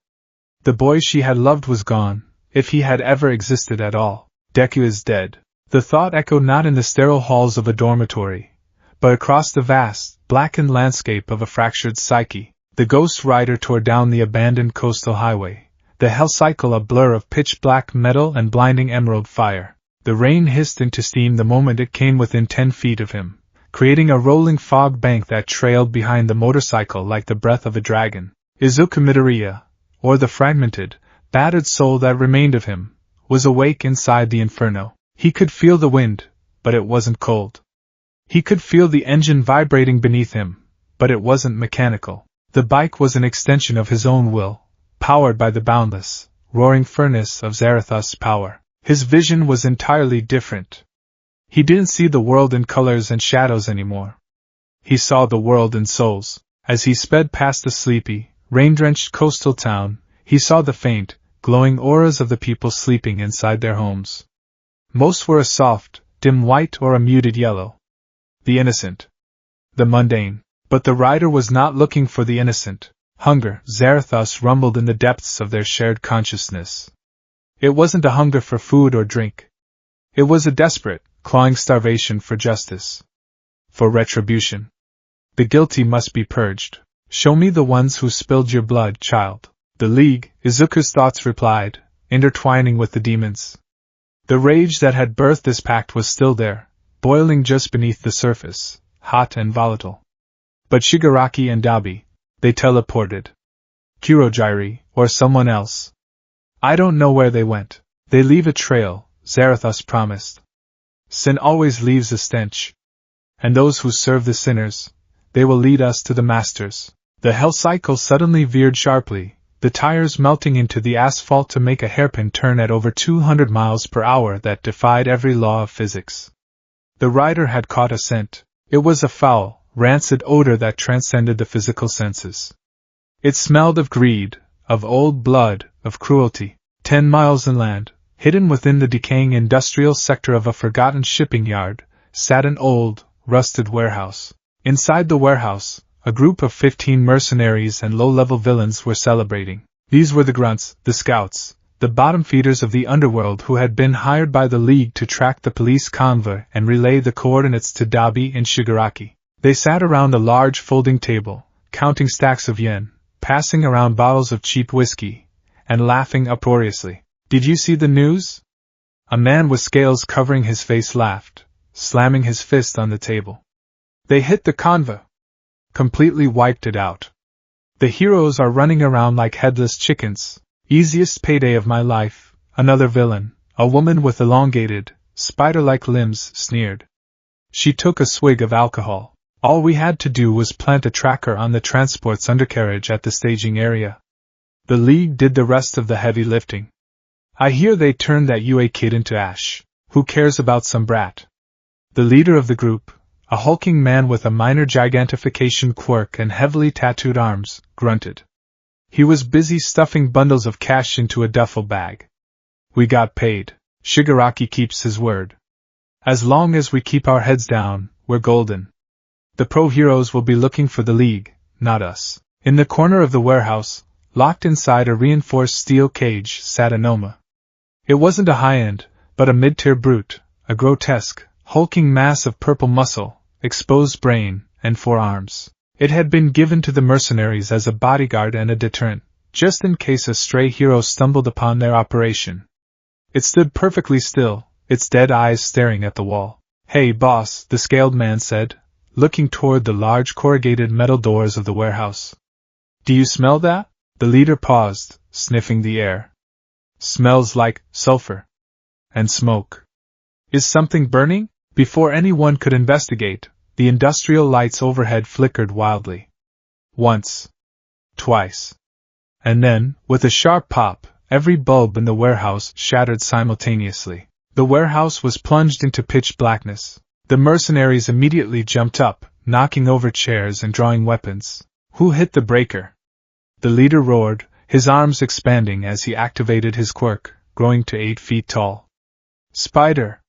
The boy she had loved was gone, if he had ever existed at all. Deku is dead. The thought echoed not in the sterile halls of a dormitory, but across the vast, blackened landscape of a fractured psyche. The Ghost Rider tore down the abandoned coastal highway, the hell cycle a blur of pitch-black metal and blinding emerald fire. The rain hissed into steam the moment it came within 10 feet of him, creating a rolling fog bank that trailed behind the motorcycle like the breath of a dragon. Izuku Midoriya, or the fragmented, battered soul that remained of him, was awake inside the inferno. He could feel the wind, but it wasn't cold. He could feel the engine vibrating beneath him, but it wasn't mechanical. The bike was an extension of his own will, powered by the boundless, roaring furnace of Zarathus's power. His vision was entirely different. He didn't see the world in colors and shadows anymore. He saw the world in souls. As he sped past the sleepy, rain-drenched coastal town, he saw the faint, glowing auras of the people sleeping inside their homes. Most were a soft, dim white or a muted yellow. The innocent. The mundane. But the rider was not looking for the innocent. Hunger, Zarathus rumbled in the depths of their shared consciousness. It wasn't a hunger for food or drink. It was a desperate, clawing starvation for justice. For retribution. The guilty must be purged. Show me the ones who spilled your blood, child. The League, Izuku's thoughts replied, intertwining with the demons. The rage that had birthed this pact was still there, boiling just beneath the surface, hot and volatile. But Shigaraki and Dabi, they teleported. Kurogiri, or someone else. I don't know where they went. They leave a trail, Zarathus promised. Sin always leaves a stench. And those who serve the sinners, they will lead us to the masters. The hell cycle suddenly veered sharply, the tires melting into the asphalt to make a hairpin turn at over 200 miles per hour that defied every law of physics. The rider had caught a scent. It was a foul, rancid odor that transcended the physical senses. It smelled of greed, of old blood, of cruelty. 10 miles inland, hidden within the decaying industrial sector of a forgotten shipping yard, sat an old, rusted warehouse. Inside the warehouse, a group of 15 mercenaries and low-level villains were celebrating. These were the grunts, the scouts, the bottom feeders of the underworld who had been hired by the League to track the police convoy and relay the coordinates to Dabi and Shigaraki. They sat around a large folding table, counting stacks of yen, passing around bottles of cheap whiskey, and laughing uproariously. Did you see the news? A man with scales covering his face laughed, slamming his fist on the table. They hit the convoy. Completely wiped it out. The heroes are running around like headless chickens. Easiest payday of my life, another villain, a woman with elongated, spider-like limbs, sneered. She took a swig of alcohol. All we had to do was plant a tracker on the transport's undercarriage at the staging area. The League did the rest of the heavy lifting. I hear they turned that UA kid into ash. Who cares about some brat? The leader of the group, a hulking man with a minor gigantification quirk and heavily tattooed arms, grunted. He was busy stuffing bundles of cash into a duffel bag. We got paid. Shigaraki keeps his word. As long as we keep our heads down, we're golden. The pro-heroes will be looking for the League, not us. In the corner of the warehouse, locked inside a reinforced steel cage, sat Anoma. It wasn't a high-end, but a mid-tier brute, a grotesque, hulking mass of purple muscle, exposed brain, and 4 arms. It had been given to the mercenaries as a bodyguard and a deterrent, just in case a stray hero stumbled upon their operation. It stood perfectly still, its dead eyes staring at the wall. "Hey, boss," the scaled man said, looking toward the large corrugated metal doors of the warehouse. "Do you smell that?" The leader paused, sniffing the air. "Smells like sulfur. And smoke. Is something burning?" Before anyone could investigate, the industrial lights overhead flickered wildly. Once. Twice. And then, with a sharp pop, every bulb in the warehouse shattered simultaneously. The warehouse was plunged into pitch blackness. The mercenaries immediately jumped up, knocking over chairs and drawing weapons. "Who hit the breaker?" The leader roared, his arms expanding as he activated his quirk, growing to 8 feet tall. "Spider!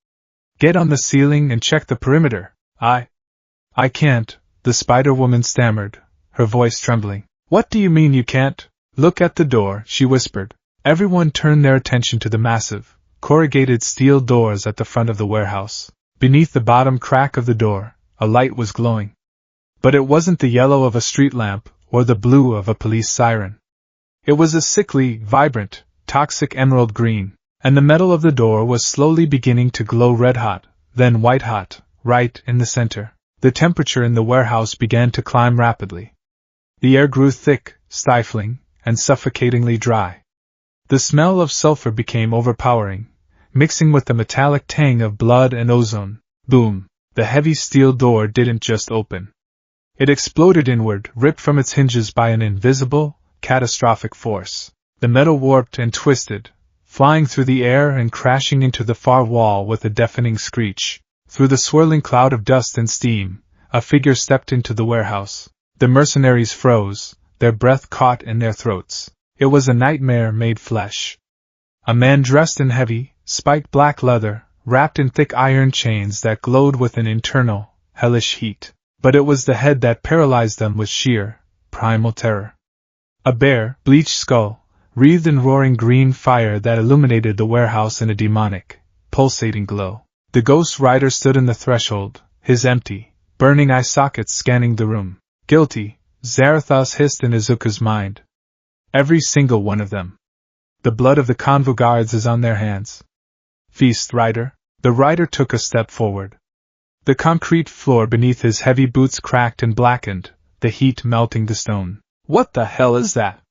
Get on the ceiling and check the perimeter." I can't," the Spider-Woman stammered, her voice trembling. "What do you mean you can't?" "Look at the door," she whispered. Everyone turned their attention to the massive, corrugated steel doors at the front of the warehouse. Beneath the bottom crack of the door, a light was glowing. But it wasn't the yellow of a street lamp, or the blue of a police siren. It was a sickly, vibrant, toxic emerald green, and the metal of the door was slowly beginning to glow red-hot, then white-hot, right in the center. The temperature in the warehouse began to climb rapidly. The air grew thick, stifling, and suffocatingly dry. The smell of sulfur became overpowering, mixing with the metallic tang of blood and ozone. Boom! The heavy steel door didn't just open. It exploded inward, ripped from its hinges by an invisible, catastrophic force. The metal warped and twisted, flying through the air and crashing into the far wall with a deafening screech. Through the swirling cloud of dust and steam, a figure stepped into the warehouse. The mercenaries froze, their breath caught in their throats. It was a nightmare made flesh. A man dressed in heavy, spiked black leather, wrapped in thick iron chains that glowed with an internal, hellish heat. But it was the head that paralyzed them with sheer, primal terror. A bare, bleached skull, wreathed in roaring green fire that illuminated the warehouse in a demonic, pulsating glow. The Ghost Rider stood in the threshold, his empty, burning eye sockets scanning the room. "Guilty," Zarathos hissed in Izuku's mind. "Every single one of them. The blood of the convo guards is on their hands." "Feast, Rider." The rider took a step forward. The concrete floor beneath his heavy boots cracked and blackened, the heat melting the stone. "What the hell is that?"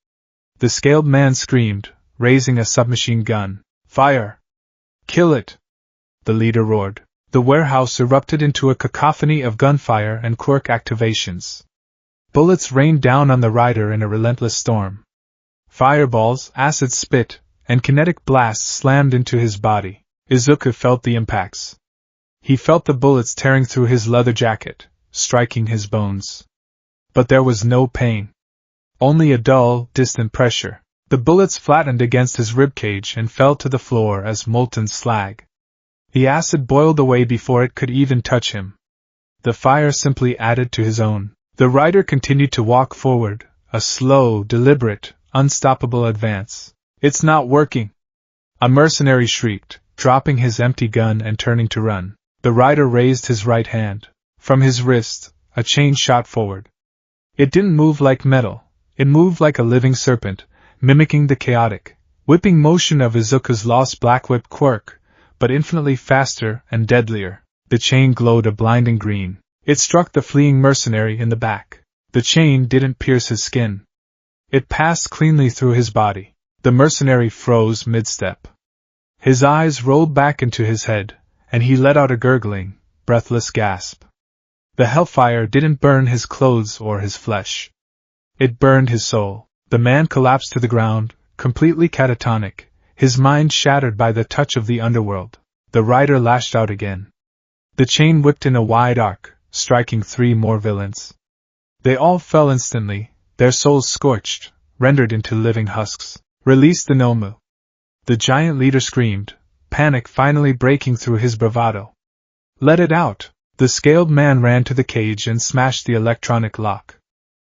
The scaled man screamed, raising a submachine gun. "Fire! Kill it!" the leader roared. The warehouse erupted into a cacophony of gunfire and quirk activations. Bullets rained down on the rider in a relentless storm. Fireballs, acid spit, and kinetic blasts slammed into his body. Izuku felt the impacts. He felt the bullets tearing through his leather jacket, striking his bones. But there was no pain. Only a dull, distant pressure. The bullets flattened against his ribcage and fell to the floor as molten slag. The acid boiled away before it could even touch him. The fire simply added to his own. The rider continued to walk forward, a slow, deliberate, unstoppable advance. "It's not working!" a mercenary shrieked, dropping his empty gun and turning to run. The rider raised his right hand. From his wrist, a chain shot forward. It didn't move like metal, it moved like a living serpent, mimicking the chaotic, whipping motion of Izuku's lost black whip quirk, but infinitely faster and deadlier. The chain glowed a blinding green. It struck the fleeing mercenary in the back. The chain didn't pierce his skin. It passed cleanly through his body. The mercenary froze mid-step. His eyes rolled back into his head, and he let out a gurgling, breathless gasp. The hellfire didn't burn his clothes or his flesh. It burned his soul. The man collapsed to the ground, completely catatonic, his mind shattered by the touch of the underworld. The rider lashed out again. The chain whipped in a wide arc, striking 3 more villains. They all fell instantly, their souls scorched, rendered into living husks. "Release the Nomu!" the giant leader screamed, panic finally breaking through his bravado. "Let it out!" The scaled man ran to the cage and smashed the electronic lock.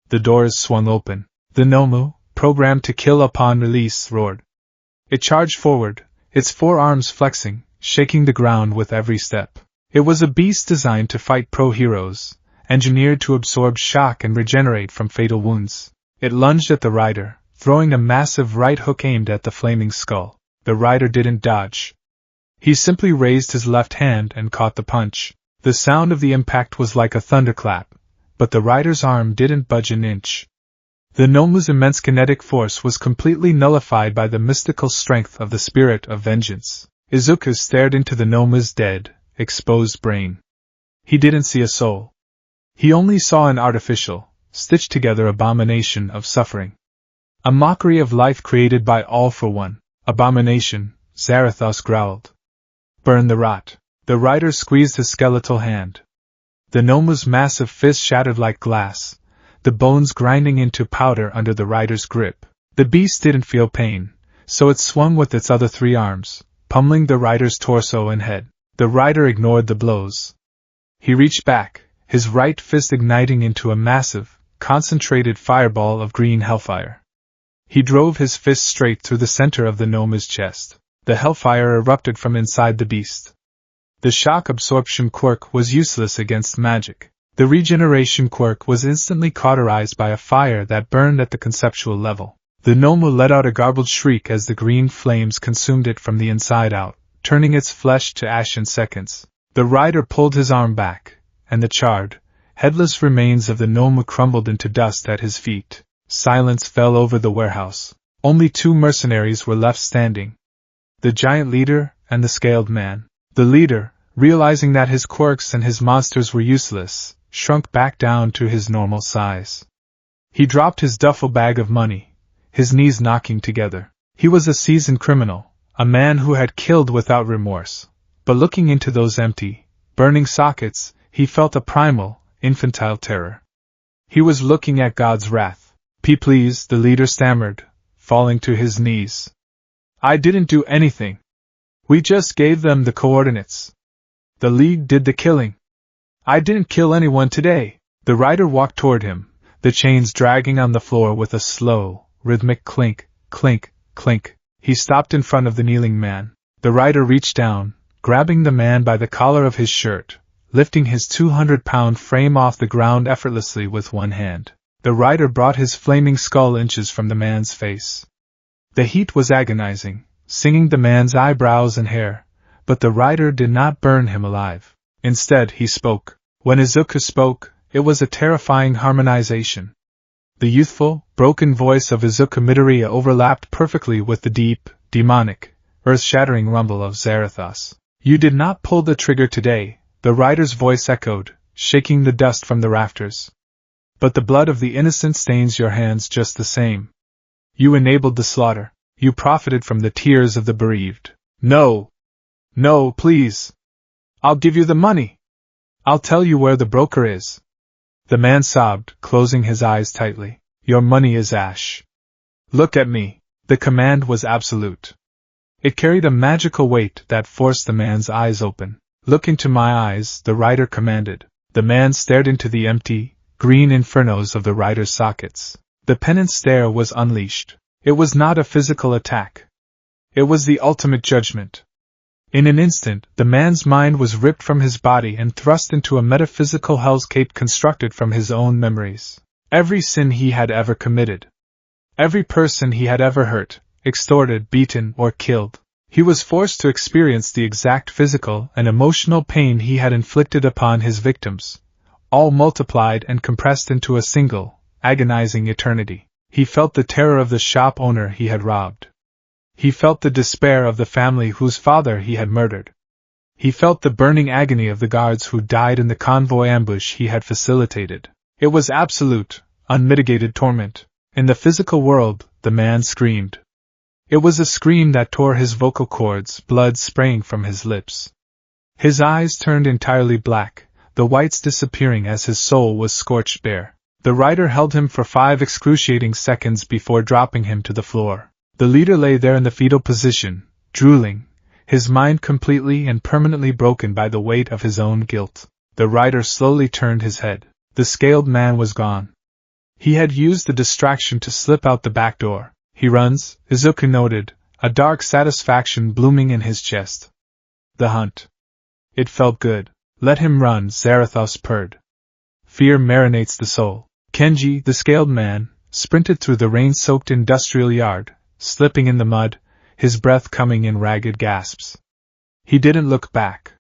The doors swung open. The Nomu, programmed to kill upon release, roared. It charged forward, its forearms flexing, shaking the ground with every step. It was a beast designed to fight pro-heroes, engineered to absorb shock and regenerate from fatal wounds. It lunged at the rider, throwing a massive right hook aimed at the flaming skull. The rider didn't dodge. He simply raised his left hand and caught the punch. The sound of the impact was like a thunderclap, but the rider's arm didn't budge an inch. The Nomu's immense kinetic force was completely nullified by the mystical strength of the spirit of vengeance. Izuku stared into the Nomu's dead, exposed brain. He didn't see a soul. He only saw an artificial, stitched-together abomination of suffering. A mockery of life created by all for one. Abomination, Zarathos growled. Burn the rot. The rider squeezed his skeletal hand. The Nomu's massive fist shattered like glass, the bones grinding into powder under the rider's grip. The beast didn't feel pain, so it swung with its other 3 arms, pummeling the rider's torso and head. The rider ignored the blows. He reached back, his right fist igniting into a massive, concentrated fireball of green hellfire. He drove his fist straight through the center of the Nomu's chest. The hellfire erupted from inside the beast. The shock absorption quirk was useless against magic. The regeneration quirk was instantly cauterized by a fire that burned at the conceptual level. The Nomu let out a garbled shriek as the green flames consumed it from the inside out, turning its flesh to ash in seconds. The rider pulled his arm back, and the charred, headless remains of the Nomu crumbled into dust at his feet. Silence fell over the warehouse. Only 2 mercenaries were left standing. The giant leader and the scaled man. The leader, realizing that his quirks and his monsters were useless, shrunk back down to his normal size. He dropped his duffel bag of money, his knees knocking together. He was a seasoned criminal, a man who had killed without remorse. But looking into those empty, burning sockets, he felt a primal, infantile terror. He was looking at God's wrath. Please, the leader stammered, falling to his knees. I didn't do anything. We just gave them the coordinates. The League did the killing. I didn't kill anyone today. The rider walked toward him, the chains dragging on the floor with a slow, rhythmic clink, clink, clink. He stopped in front of the kneeling man. The rider reached down, grabbing the man by the collar of his shirt, lifting his 200-pound frame off the ground effortlessly with one hand. The rider brought his flaming skull inches from the man's face. The heat was agonizing, singing the man's eyebrows and hair, but the rider did not burn him alive. Instead, he spoke. When Izuku spoke, it was a terrifying harmonization. The youthful, broken voice of Izuku Midoriya overlapped perfectly with the deep, demonic, earth-shattering rumble of Zarathos. You did not pull the trigger today, the rider's voice echoed, shaking the dust from the rafters. But the blood of the innocent stains your hands just the same. You enabled the slaughter. You profited from the tears of the bereaved. No! No, please! I'll give you the money! I'll tell you where the broker is. The man sobbed, closing his eyes tightly. Your money is ash. Look at me. The command was absolute. It carried a magical weight that forced the man's eyes open. Look into my eyes, the rider commanded. The man stared into the empty, green infernos of the rider's sockets. The penance stare was unleashed. It was not a physical attack. It was the ultimate judgment. In an instant, the man's mind was ripped from his body and thrust into a metaphysical hellscape constructed from his own memories. Every sin he had ever committed. Every person he had ever hurt, extorted, beaten, or killed. He was forced to experience the exact physical and emotional pain he had inflicted upon his victims, all multiplied and compressed into a single, agonizing eternity. He felt the terror of the shop owner he had robbed. He felt the despair of the family whose father he had murdered. He felt the burning agony of the guards who died in the convoy ambush he had facilitated. It was absolute, unmitigated torment. In the physical world, the man screamed. It was a scream that tore his vocal cords, blood spraying from his lips. His eyes turned entirely black, the whites disappearing as his soul was scorched bare. The rider held him for 5 excruciating seconds before dropping him to the floor. The leader lay there in the fetal position, drooling, his mind completely and permanently broken by the weight of his own guilt. The rider slowly turned his head. The scaled man was gone. He had used the distraction to slip out the back door. He runs, Izuku noted, a dark satisfaction blooming in his chest. The hunt. It felt good. Let him run, Zarathos purred. Fear marinates the soul. Kenji, the scaled man, sprinted through the rain-soaked industrial yard, slipping in the mud, his breath coming in ragged gasps. He didn't look back.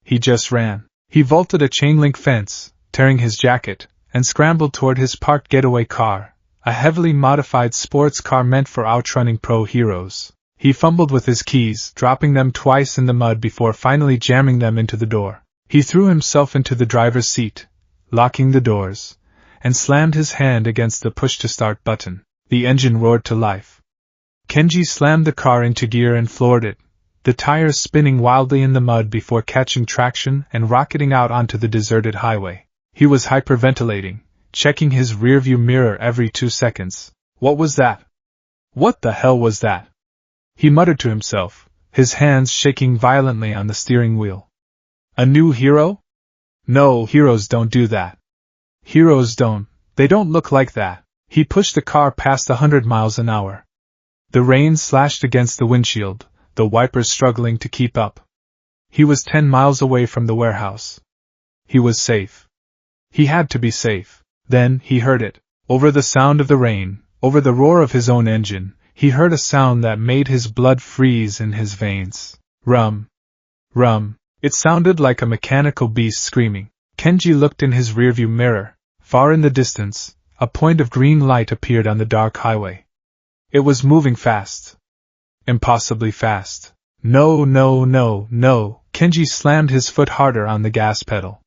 He just ran. He vaulted a chain-link fence, tearing his jacket, and scrambled toward his parked getaway car, a heavily modified sports car meant for outrunning pro heroes. He fumbled with his keys, dropping them twice in the mud before finally jamming them into the door. He threw himself into the driver's seat, locking the doors, and slammed his hand against the push-to-start button. The engine roared to life. Kenji slammed the car into gear and floored it, the tires spinning wildly in the mud before catching traction and rocketing out onto the deserted highway. He was hyperventilating, checking his rearview mirror every 2 seconds. What was that? What the hell was that? He muttered to himself, his hands shaking violently on the steering wheel. A new hero? No, heroes don't do that. Heroes don't. They don't look like that. He pushed the car past 100 miles an hour. The rain slashed against the windshield, the wipers struggling to keep up. He was 10 miles away from the warehouse. He was safe. He had to be safe. Then he heard it. Over the sound of the rain, over the roar of his own engine, he heard a sound that made his blood freeze in his veins. Rum. Rum. It sounded like a mechanical beast screaming. Kenji looked in his rearview mirror. Far in the distance, a point of green light appeared on the dark highway. It was moving fast. Impossibly fast. No, no, no, no. Kenji slammed his foot harder on the gas pedal.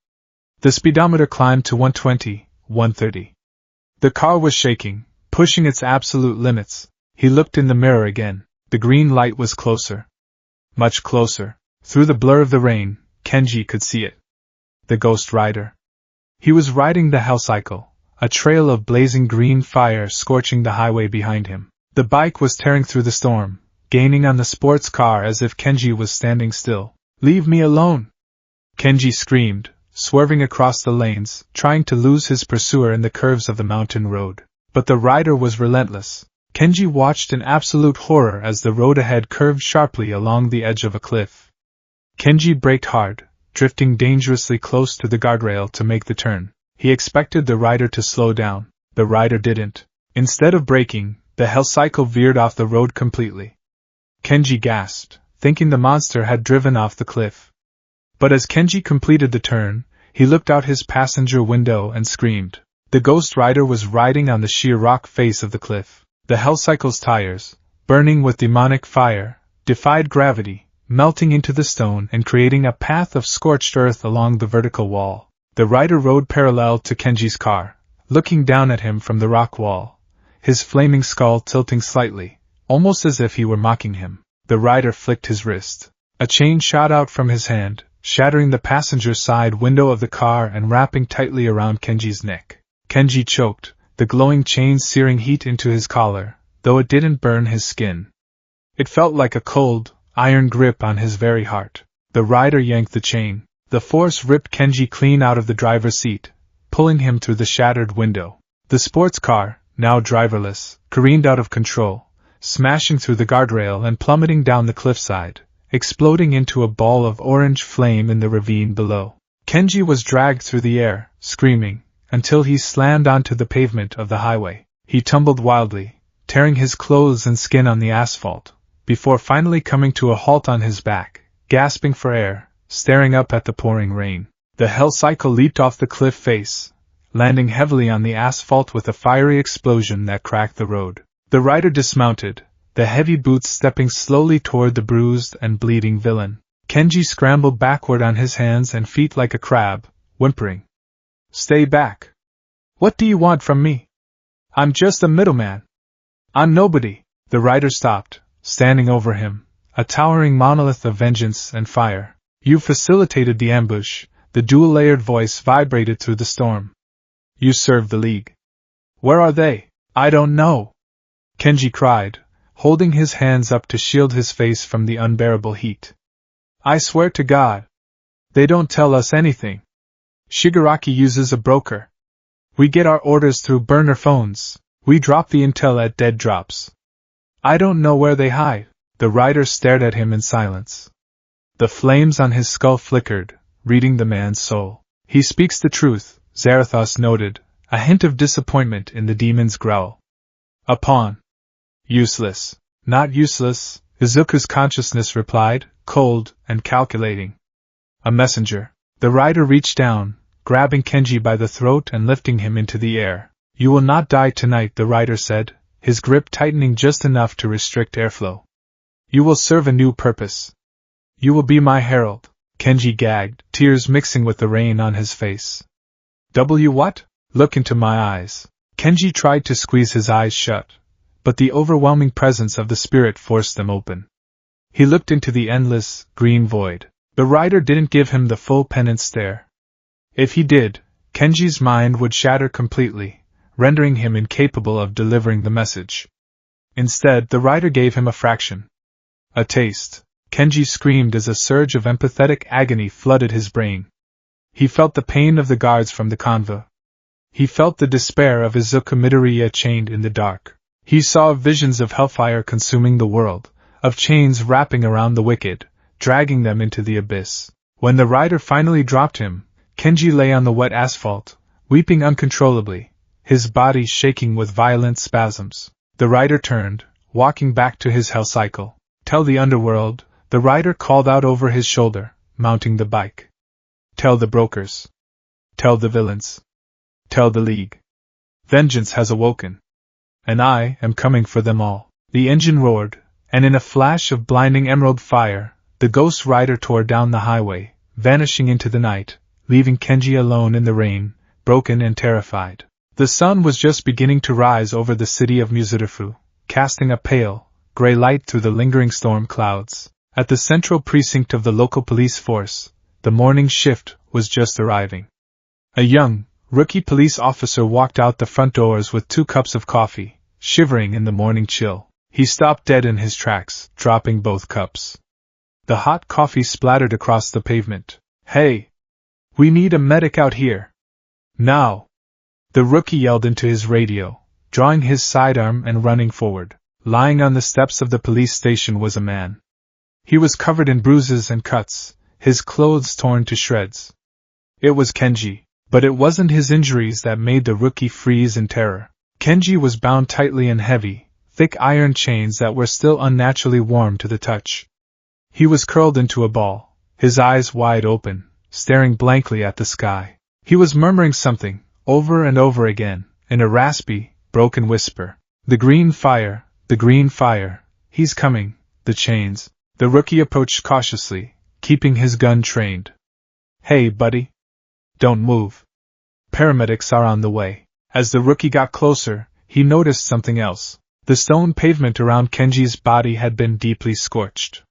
The speedometer climbed to 120, 130. The car was shaking, pushing its absolute limits. He looked in the mirror again. The green light was closer. Much closer. Through the blur of the rain, Kenji could see it. The Ghost Rider. He was riding the Hellcycle, a trail of blazing green fire scorching the highway behind him. The bike was tearing through the storm, gaining on the sports car as if Kenji was standing still. Leave me alone! Kenji screamed, swerving across the lanes, trying to lose his pursuer in the curves of the mountain road. But the rider was relentless. Kenji watched in absolute horror as the road ahead curved sharply along the edge of a cliff. Kenji braked hard, drifting dangerously close to the guardrail to make the turn. He expected the rider to slow down. The rider didn't. Instead of braking, the Hellcycle veered off the road completely. Kenji gasped, thinking the monster had driven off the cliff. But as Kenji completed the turn, he looked out his passenger window and screamed. The Ghost Rider was riding on the sheer rock face of the cliff. The Hellcycle's tires, burning with demonic fire, defied gravity, melting into the stone and creating a path of scorched earth along the vertical wall. The rider rode parallel to Kenji's car, looking down at him from the rock wall, his flaming skull tilting slightly, almost as if he were mocking him. The rider flicked his wrist. A chain shot out from his hand, shattering the passenger side window of the car and wrapping tightly around Kenji's neck. Kenji choked, the glowing chain searing heat into his collar, though it didn't burn his skin. It felt like a cold, iron grip on his very heart. The rider yanked the chain. The force ripped Kenji clean out of the driver's seat, pulling him through the shattered window. The sports car, now driverless, careened out of control, smashing through the guardrail and plummeting down the cliffside, exploding into a ball of orange flame in the ravine below. Kenji was dragged through the air, screaming, until he slammed onto the pavement of the highway. He tumbled wildly, tearing his clothes and skin on the asphalt, before finally coming to a halt on his back, gasping for air, staring up at the pouring rain. The Hellcycle leaped off the cliff face, landing heavily on the asphalt with a fiery explosion that cracked the road. The rider dismounted, the heavy boots stepping slowly toward the bruised and bleeding villain. Kenji scrambled backward on his hands and feet like a crab, whimpering. Stay back. What do you want from me? I'm just a middleman. I'm nobody. The rider stopped, standing over him, a towering monolith of vengeance and fire. You facilitated the ambush, the dual-layered voice vibrated through the storm. You served the League. Where are they? I don't know. Kenji cried, holding his hands up to shield his face from the unbearable heat. I swear to God. They don't tell us anything. Shigaraki uses a broker. We get our orders through burner phones. We drop the intel at dead drops. I don't know where they hide. The rider stared at him in silence. The flames on his skull flickered, reading the man's soul. He speaks the truth, Zarathos noted, a hint of disappointment in the demon's growl. A pawn. Useless. Not useless, Izuku's consciousness replied, cold and calculating. A messenger. The rider reached down, grabbing Kenji by the throat and lifting him into the air. You will not die tonight, the rider said, his grip tightening just enough to restrict airflow. You will serve a new purpose. You will be my herald. Kenji gagged, tears mixing with the rain on his face. What? Look into my eyes. Kenji tried to squeeze his eyes shut, but the overwhelming presence of the spirit forced them open. He looked into the endless, green void. The rider didn't give him the full penance stare. If he did, Kenji's mind would shatter completely, rendering him incapable of delivering the message. Instead, the rider gave him a fraction. A taste. Kenji screamed as a surge of empathetic agony flooded his brain. He felt the pain of the guards from the convoy. He felt the despair of Izuku Midoriya chained in the dark. He saw visions of hellfire consuming the world, of chains wrapping around the wicked, dragging them into the abyss. When the rider finally dropped him, Kenji lay on the wet asphalt, weeping uncontrollably, his body shaking with violent spasms. The rider turned, walking back to his hell cycle. Tell the underworld, the rider called out over his shoulder, mounting the bike. Tell the brokers. Tell the villains. Tell the League. Vengeance has awoken. And I am coming for them all. The engine roared, and in a flash of blinding emerald fire, the ghost rider tore down the highway, vanishing into the night, leaving Kenji alone in the rain, broken and terrified. The sun was just beginning to rise over the city of Muzurifu, casting a pale, gray light through the lingering storm clouds. At the central precinct of the local police force, the morning shift was just arriving. A young, rookie police officer walked out the front doors with 2 cups of coffee, shivering in the morning chill. He stopped dead in his tracks, dropping both cups. The hot coffee splattered across the pavement. Hey! We need a medic out here. Now! The rookie yelled into his radio, drawing his sidearm and running forward. Lying on the steps of the police station was a man. He was covered in bruises and cuts, his clothes torn to shreds. It was Kenji, but it wasn't his injuries that made the rookie freeze in terror. Kenji was bound tightly in heavy, thick iron chains that were still unnaturally warm to the touch. He was curled into a ball, his eyes wide open, staring blankly at the sky. He was murmuring something, over and over again, in a raspy, broken whisper. The green fire, he's coming, the chains. The rookie approached cautiously, keeping his gun trained. Hey, buddy. Don't move. Paramedics are on the way. As the rookie got closer, he noticed something else. The stone pavement around Kenji's body had been deeply scorched.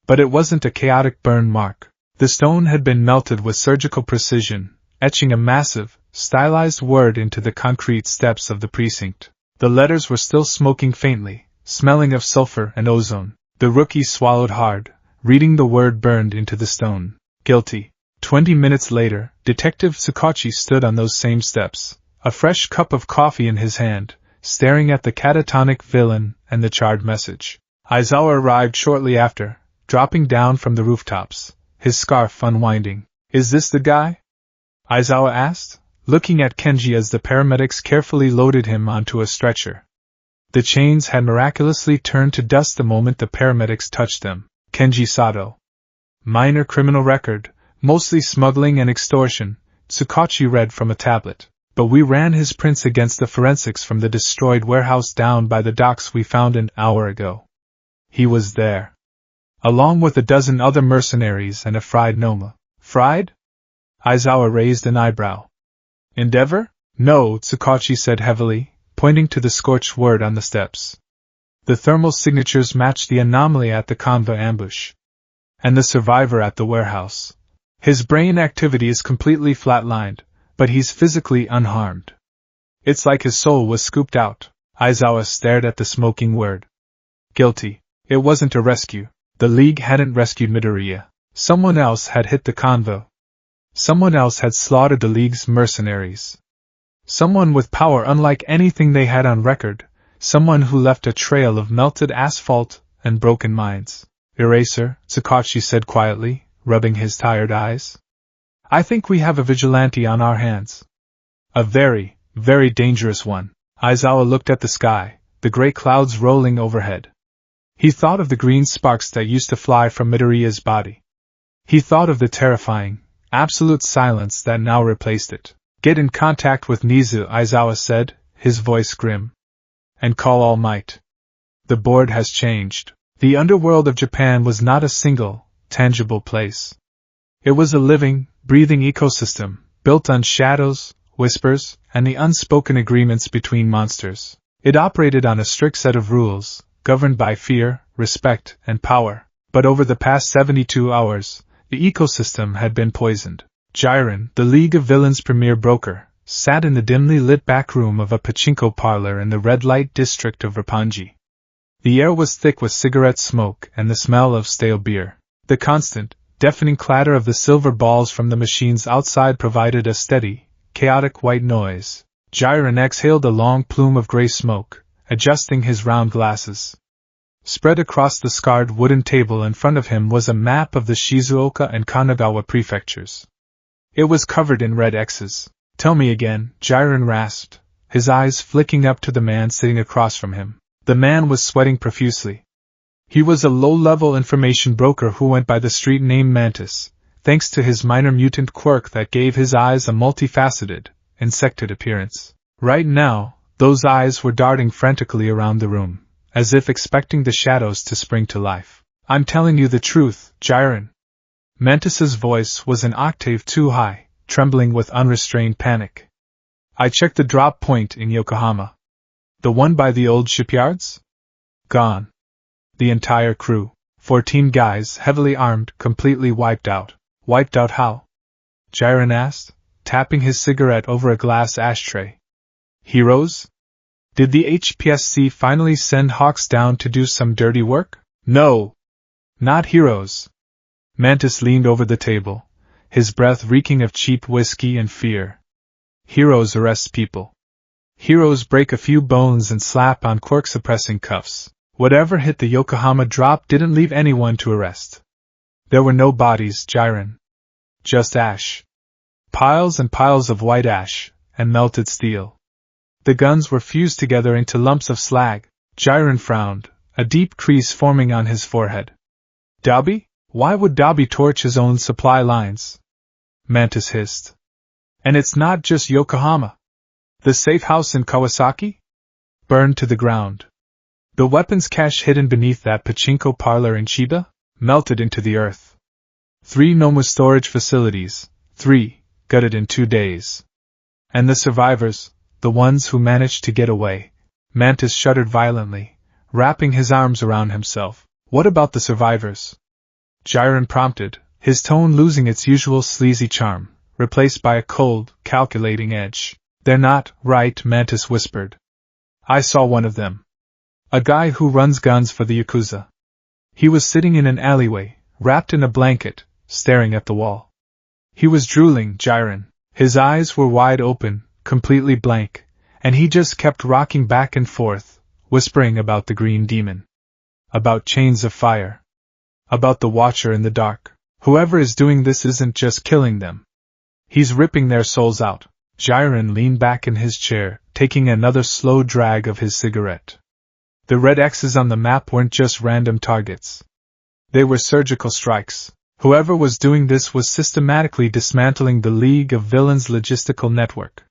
But it wasn't a chaotic burn mark. The stone had been melted with surgical precision, etching a massive, stylized word into the concrete steps of the precinct. The letters were still smoking faintly, smelling of sulfur and ozone. The rookie swallowed hard, reading the word burned into the stone. Guilty. 20 minutes later, Detective Tsukachi stood on those same steps, a fresh cup of coffee in his hand, staring at the catatonic villain and the charred message. Aizawa arrived shortly after, dropping down from the rooftops, his scarf unwinding. Is this the guy? Aizawa asked, looking at Kenji as the paramedics carefully loaded him onto a stretcher. The chains had miraculously turned to dust the moment the paramedics touched them. Kenji Sato. Minor criminal record, mostly smuggling and extortion, Tsukachi read from a tablet. But we ran his prints against the forensics from the destroyed warehouse down by the docks we found an hour ago. He was there. Along with a dozen other mercenaries and a fried Noma. Fried? Aizawa raised an eyebrow. Endeavor? No, Tsukachi said heavily, pointing to the scorched word on the steps. The thermal signatures matched the anomaly at the convoy ambush. And the survivor at the warehouse. His brain activity is completely flatlined, but he's physically unharmed. It's like his soul was scooped out. Aizawa stared at the smoking word. Guilty. It wasn't a rescue. The League hadn't rescued Midoriya. Someone else had hit the convo. Someone else had slaughtered the League's mercenaries. Someone with power unlike anything they had on record. Someone who left a trail of melted asphalt and broken minds. Eraser, Sakachi said quietly, rubbing his tired eyes. I think we have a vigilante on our hands. A very, very dangerous one. Aizawa looked at the sky, the gray clouds rolling overhead. He thought of the green sparks that used to fly from Midoriya's body. He thought of the terrifying, absolute silence that now replaced it. Get in contact with Nizu, Aizawa said, his voice grim. And call All Might. The board has changed. The underworld of Japan was not a single, tangible place. It was a living, breathing ecosystem, built on shadows, whispers, and the unspoken agreements between monsters. It operated on a strict set of rules, governed by fear, respect, and power. But over the past 72 hours, the ecosystem had been poisoned. Jiren, the League of Villains' premier broker, sat in the dimly lit back room of a pachinko parlor in the red light district of Roppongi. The air was thick with cigarette smoke and the smell of stale beer. The constant, deafening clatter of the silver balls from the machines outside provided a steady, chaotic white noise. Jiren exhaled a long plume of gray smoke, adjusting his round glasses. Spread across the scarred wooden table in front of him was a map of the Shizuoka and Kanagawa prefectures. It was covered in red X's. Tell me again, Jiren rasped, his eyes flicking up to the man sitting across from him. The man was sweating profusely. He was a low-level information broker who went by the street name Mantis, thanks to his minor mutant quirk that gave his eyes a multifaceted, insectoid appearance. Right now, those eyes were darting frantically around the room, as if expecting the shadows to spring to life. I'm telling you the truth, Jiren. Mantis's voice was an octave too high, trembling with unrestrained panic. I checked the drop point in Yokohama. The one by the old shipyards? Gone. The entire crew, 14 guys, heavily armed, completely wiped out. Wiped out how? Jiren asked, tapping his cigarette over a glass ashtray. Heroes? Did the HPSC finally send Hawks down to do some dirty work? No! Not heroes. Mantis leaned over the table, his breath reeking of cheap whiskey and fear. Heroes arrest people. Heroes break a few bones and slap on quirk-suppressing cuffs. Whatever hit the Yokohama drop didn't leave anyone to arrest. There were no bodies, Jiren. Just ash. Piles and piles of white ash, and melted steel. The guns were fused together into lumps of slag. Jiren frowned, a deep crease forming on his forehead. Dabi? Why would Dabi torch his own supply lines? Mantis hissed. And it's not just Yokohama. The safe house in Kawasaki? Burned to the ground. The weapons cache hidden beneath that pachinko parlor in Chiba? Melted into the earth. 3 Nomu storage facilities, 3, gutted in 2 days. And the survivors, the ones who managed to get away. Mantis shuddered violently, wrapping his arms around himself. What about the survivors? Jiren prompted, his tone losing its usual sleazy charm, replaced by a cold, calculating edge. They're not, right, Mantis whispered. I saw one of them. A guy who runs guns for the Yakuza. He was sitting in an alleyway, wrapped in a blanket, staring at the wall. He was drooling, Jiren. His eyes were wide open, completely blank, and he just kept rocking back and forth, whispering about the green demon. About chains of fire. About the Watcher in the dark. Whoever is doing this isn't just killing them. He's ripping their souls out. Jiren leaned back in his chair, taking another slow drag of his cigarette. The red X's on the map weren't just random targets. They were surgical strikes. Whoever was doing this was systematically dismantling the League of Villains' logistical network.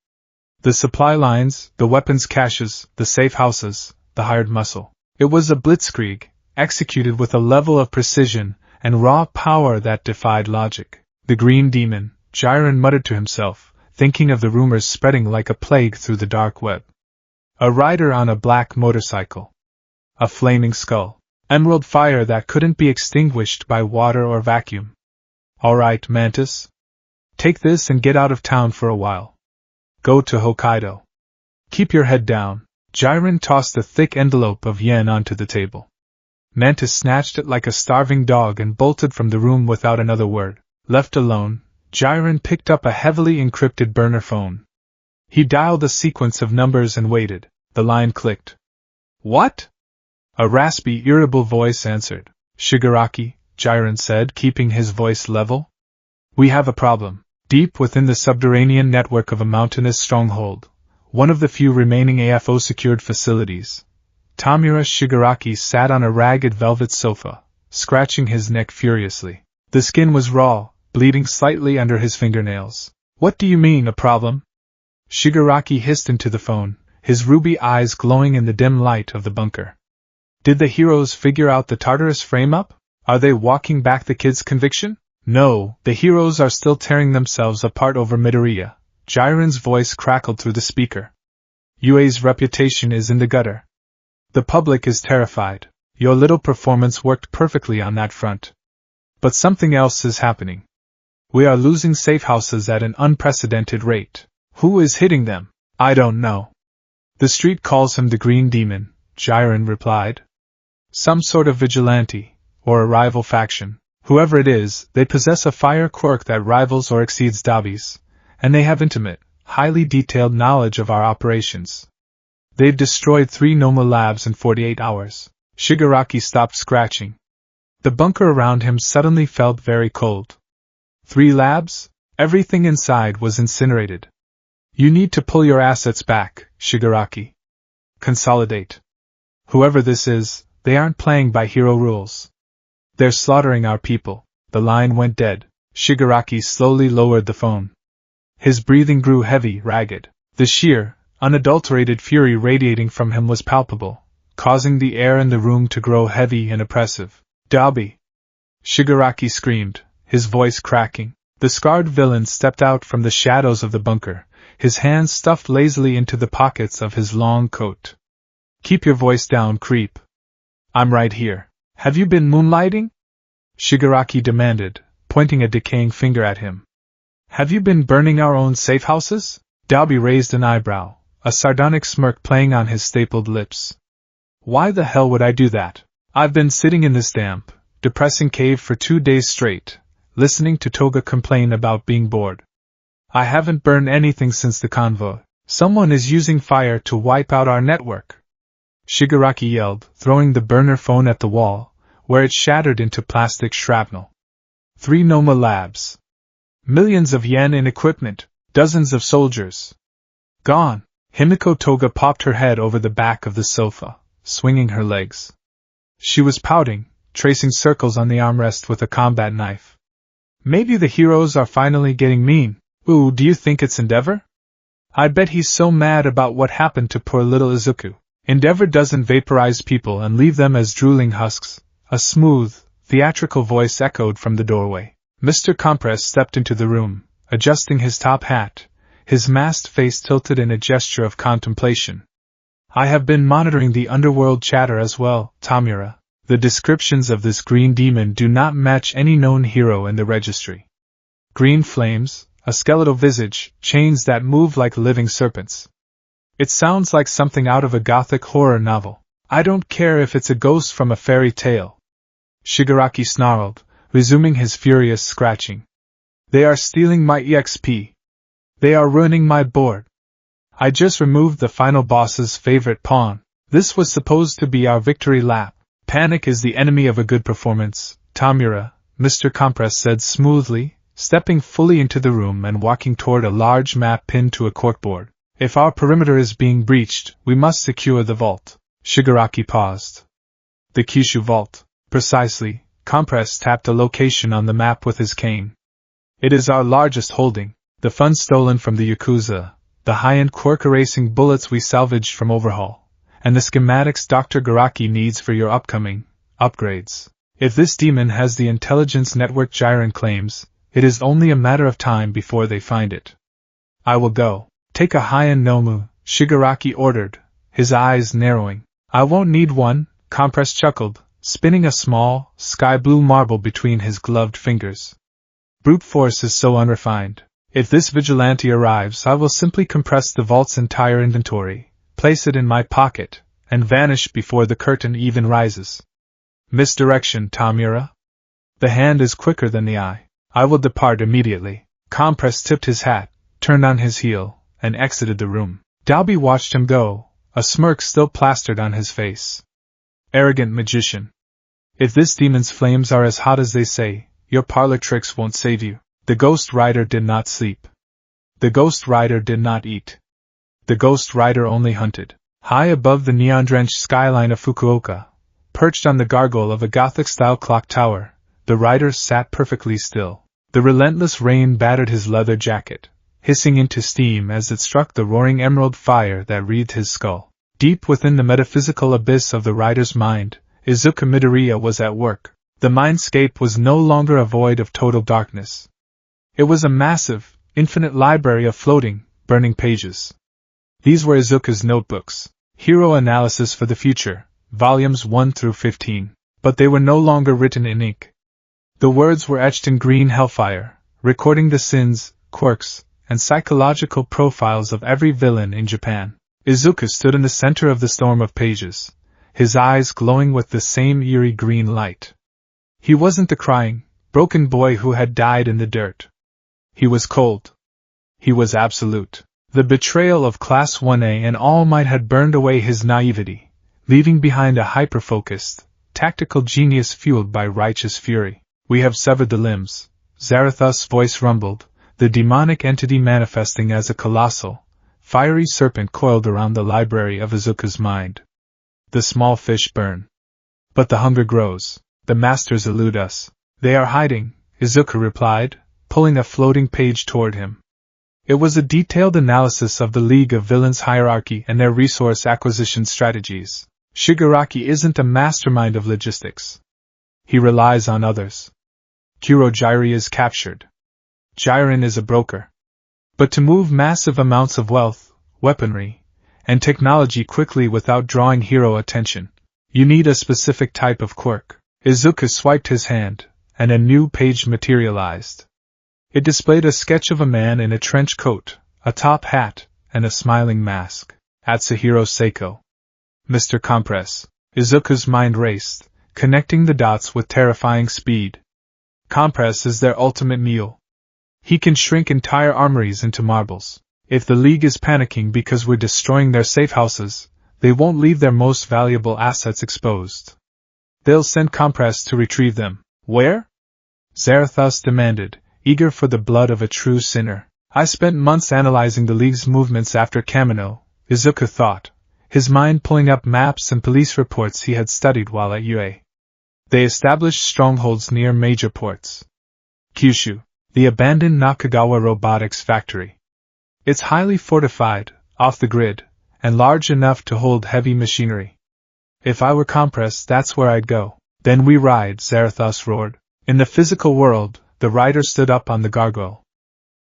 The supply lines, the weapons caches, the safe houses, the hired muscle. It was a blitzkrieg, executed with a level of precision and raw power that defied logic. The green demon, Jiren muttered to himself, thinking of the rumors spreading like a plague through the dark web. A rider on a black motorcycle. A flaming skull. Emerald fire that couldn't be extinguished by water or vacuum. All right, Mantis. Take this and get out of town for a while. Go to Hokkaido. Keep your head down. Jiren tossed a thick envelope of yen onto the table. Mantis snatched it like a starving dog and bolted from the room without another word. Left alone, Jiren picked up a heavily encrypted burner phone. He dialed a sequence of numbers and waited. The line clicked. "What?" A raspy, irritable voice answered. "Shigaraki," Jiren said, keeping his voice level. "We have a problem. Deep within the subterranean network of a mountainous stronghold, one of the few remaining AFO-secured facilities, Tamura Shigaraki sat on a ragged velvet sofa, scratching his neck furiously. The skin was raw, bleeding slightly under his fingernails. "What do you mean, a problem?" Shigaraki hissed into the phone, his ruby eyes glowing in the dim light of the bunker. "Did the heroes figure out the Tartarus frame-up? Are they walking back the kid's conviction?" "No, the heroes are still tearing themselves apart over Midoriya." Jiren's voice crackled through the speaker. "UA's reputation is in the gutter. The public is terrified. Your little performance worked perfectly on that front. But something else is happening. We are losing safe houses at an unprecedented rate. Who is hitting them? I don't know. The street calls him the Green Demon," Jiren replied. "Some sort of vigilante, or a rival faction. Whoever it is, they possess a fire quirk that rivals or exceeds Dabi's, and they have intimate, highly detailed knowledge of our operations. They've destroyed 3 Noma labs in 48 hours. Shigaraki stopped scratching. The bunker around him suddenly felt very cold. 3 labs? Everything inside was incinerated. You need to pull your assets back, Shigaraki. Consolidate. Whoever this is, they aren't playing by hero rules. They're slaughtering our people." The line went dead. Shigaraki slowly lowered the phone. His breathing grew heavy, ragged. The sheer, unadulterated fury radiating from him was palpable, causing the air in the room to grow heavy and oppressive. "Dabi!" Shigaraki screamed, his voice cracking. The scarred villain stepped out from the shadows of the bunker, his hands stuffed lazily into the pockets of his long coat. "Keep your voice down, creep. I'm right here. Have you been moonlighting?" Shigaraki demanded, pointing a decaying finger at him. "Have you been burning our own safe houses?" Dabi raised an eyebrow, a sardonic smirk playing on his stapled lips. "Why the hell would I do that? I've been sitting in this damp, depressing cave for 2 days straight, listening to Toga complain about being bored. I haven't burned anything since the convoy. Someone is using fire to wipe out our network." Shigaraki yelled, throwing the burner phone at the wall, where it shattered into plastic shrapnel. 3 Noma labs. Millions of yen in equipment, dozens of soldiers. Gone. Himiko Toga popped her head over the back of the sofa, swinging her legs. She was pouting, tracing circles on the armrest with a combat knife. "Maybe the heroes are finally getting mean. Ooh, do you think it's Endeavor? I bet he's so mad about what happened to poor little Izuku. Endeavor doesn't vaporize people and leave them as drooling husks." A smooth, theatrical voice echoed from the doorway. Mr. Compress stepped into the room, adjusting his top hat, his masked face tilted in a gesture of contemplation. "I have been monitoring the underworld chatter as well, Tamura. The descriptions of this green demon do not match any known hero in the registry. Green flames, a skeletal visage, chains that move like living serpents. It sounds like something out of a gothic horror novel. I don't care if it's a ghost from a fairy tale." Shigaraki snarled, resuming his furious scratching. "They are stealing my EXP. They are ruining my board. I just removed the final boss's favorite pawn. This was supposed to be our victory lap. Panic is the enemy of a good performance, Tamura," Mr. Compress said smoothly, stepping fully into the room and walking toward a large map pinned to a corkboard. "If our perimeter is being breached, we must secure the vault." Shigaraki paused. "The Kyushu Vault." "Precisely," Compress tapped a location on the map with his cane. "It is our largest holding. The funds stolen from the Yakuza, the high-end quirk-erasing bullets we salvaged from overhaul, and the schematics Dr. Garaki needs for your upcoming upgrades. If this demon has the intelligence network Jiren claims, it is only a matter of time before they find it. I will go. Take a high-end Nomu," Shigaraki ordered, his eyes narrowing. "I won't need one," Compress chuckled, spinning a small, sky-blue marble between his gloved fingers. "Brute force is so unrefined. If this vigilante arrives, I will simply compress the vault's entire inventory, place it in my pocket, and vanish before the curtain even rises." Misdirection, Tamura? The hand is quicker than the eye. I will depart immediately. Compress tipped his hat, turned on his heel, and exited the room. Dalby watched him go, a smirk still plastered on his face. Arrogant magician. If this demon's flames are as hot as they say, your parlor tricks won't save you. The Ghost Rider did not sleep. The Ghost Rider did not eat. The Ghost Rider only hunted. High above the neon-drenched skyline of Fukuoka, perched on the gargoyle of a Gothic-style clock tower, the rider sat perfectly still. The relentless rain battered his leather jacket, hissing into steam as it struck the roaring emerald fire that wreathed his skull. Deep within the metaphysical abyss of the rider's mind, Izuku Midoriya was at work. The mindscape was no longer a void of total darkness. It was a massive, infinite library of floating, burning pages. These were Izuku's notebooks, Hero Analysis for the Future, volumes 1 through 15, but they were no longer written in ink. The words were etched in green hellfire, recording the sins, quirks, and psychological profiles of every villain in Japan. Izuku stood in the center of the storm of pages, his eyes glowing with the same eerie green light. He wasn't the crying, broken boy who had died in the dirt. He was cold. He was absolute. The betrayal of Class 1A and All Might had burned away his naivety, leaving behind a hyper-focused, tactical genius fueled by righteous fury. We have severed the limbs, Zarathus's voice rumbled, the demonic entity manifesting as a colossal, fiery serpent coiled around the library of Izuku's mind. The small fish burn. But the hunger grows. The masters elude us. They are hiding, Izuku replied, pulling a floating page toward him. It was a detailed analysis of the League of Villains hierarchy and their resource acquisition strategies. Shigaraki isn't a mastermind of logistics. He relies on others. Kurogiri is captured. Jiren is a broker. But to move massive amounts of wealth, weaponry, and technology quickly without drawing hero attention, you need a specific type of quirk. Izuku swiped his hand, and a new page materialized. It displayed a sketch of a man in a trench coat, a top hat, and a smiling mask. Atsuhiro Seiko. Mr. Compress. Izuku's mind raced, connecting the dots with terrifying speed. Compress is their ultimate meal. He can shrink entire armories into marbles. If the League is panicking because we're destroying their safe houses, they won't leave their most valuable assets exposed. They'll send Compress to retrieve them. Where? Zarathus demanded, eager for the blood of a true sinner. I spent months analyzing the League's movements after Kamino, Izuku thought, his mind pulling up maps and police reports he had studied while at UA. They established strongholds near major ports. Kyushu, the abandoned Nakagawa Robotics Factory. It's highly fortified, off the grid, and large enough to hold heavy machinery. If I were Compress, that's where I'd go. Then we ride, Zarathus roared. In the physical world, the rider stood up on the gargoyle.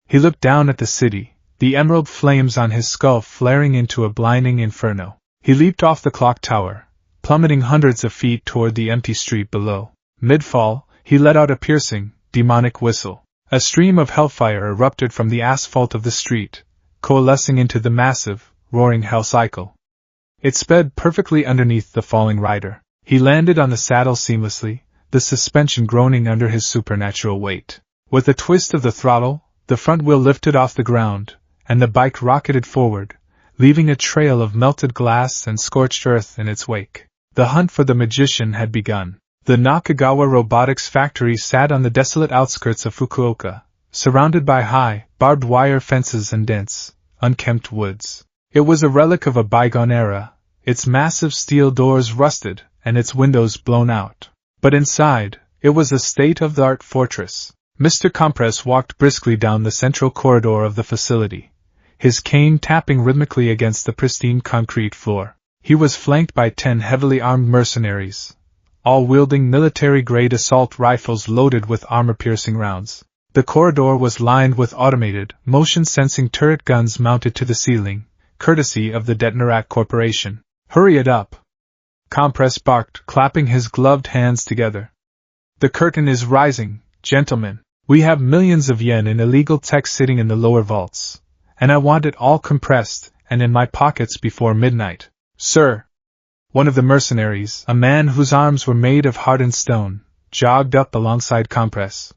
He looked down at the city, the emerald flames on his skull flaring into a blinding inferno. He leaped off the clock tower, plummeting hundreds of feet toward the empty street below. Mid-fall, he let out a piercing, demonic whistle. A stream of hellfire erupted from the asphalt of the street, coalescing into the massive, roaring hell cycle. It sped perfectly underneath the falling rider. He landed on the saddle seamlessly, the suspension groaning under his supernatural weight. With a twist of the throttle, the front wheel lifted off the ground, and the bike rocketed forward, leaving a trail of melted glass and scorched earth in its wake. The hunt for the magician had begun. The Nakagawa Robotics Factory sat on the desolate outskirts of Fukuoka, surrounded by high, barbed wire fences and dense, unkempt woods. It was a relic of a bygone era, its massive steel doors rusted, and its windows blown out. But inside, it was a state-of-the-art fortress. Mr. Compress walked briskly down the central corridor of the facility, his cane tapping rhythmically against the pristine concrete floor. He was flanked by 10 heavily armed mercenaries, all wielding military-grade assault rifles loaded with armor-piercing rounds. The corridor was lined with automated, motion-sensing turret guns mounted to the ceiling, courtesy of the Detonarak Corporation. Hurry it up! Compress barked, clapping his gloved hands together. The curtain is rising, gentlemen. We have millions of yen in illegal tech sitting in the lower vaults, and I want it all compressed and in my pockets before midnight. Sir! One of the mercenaries, a man whose arms were made of hardened stone, jogged up alongside Compress.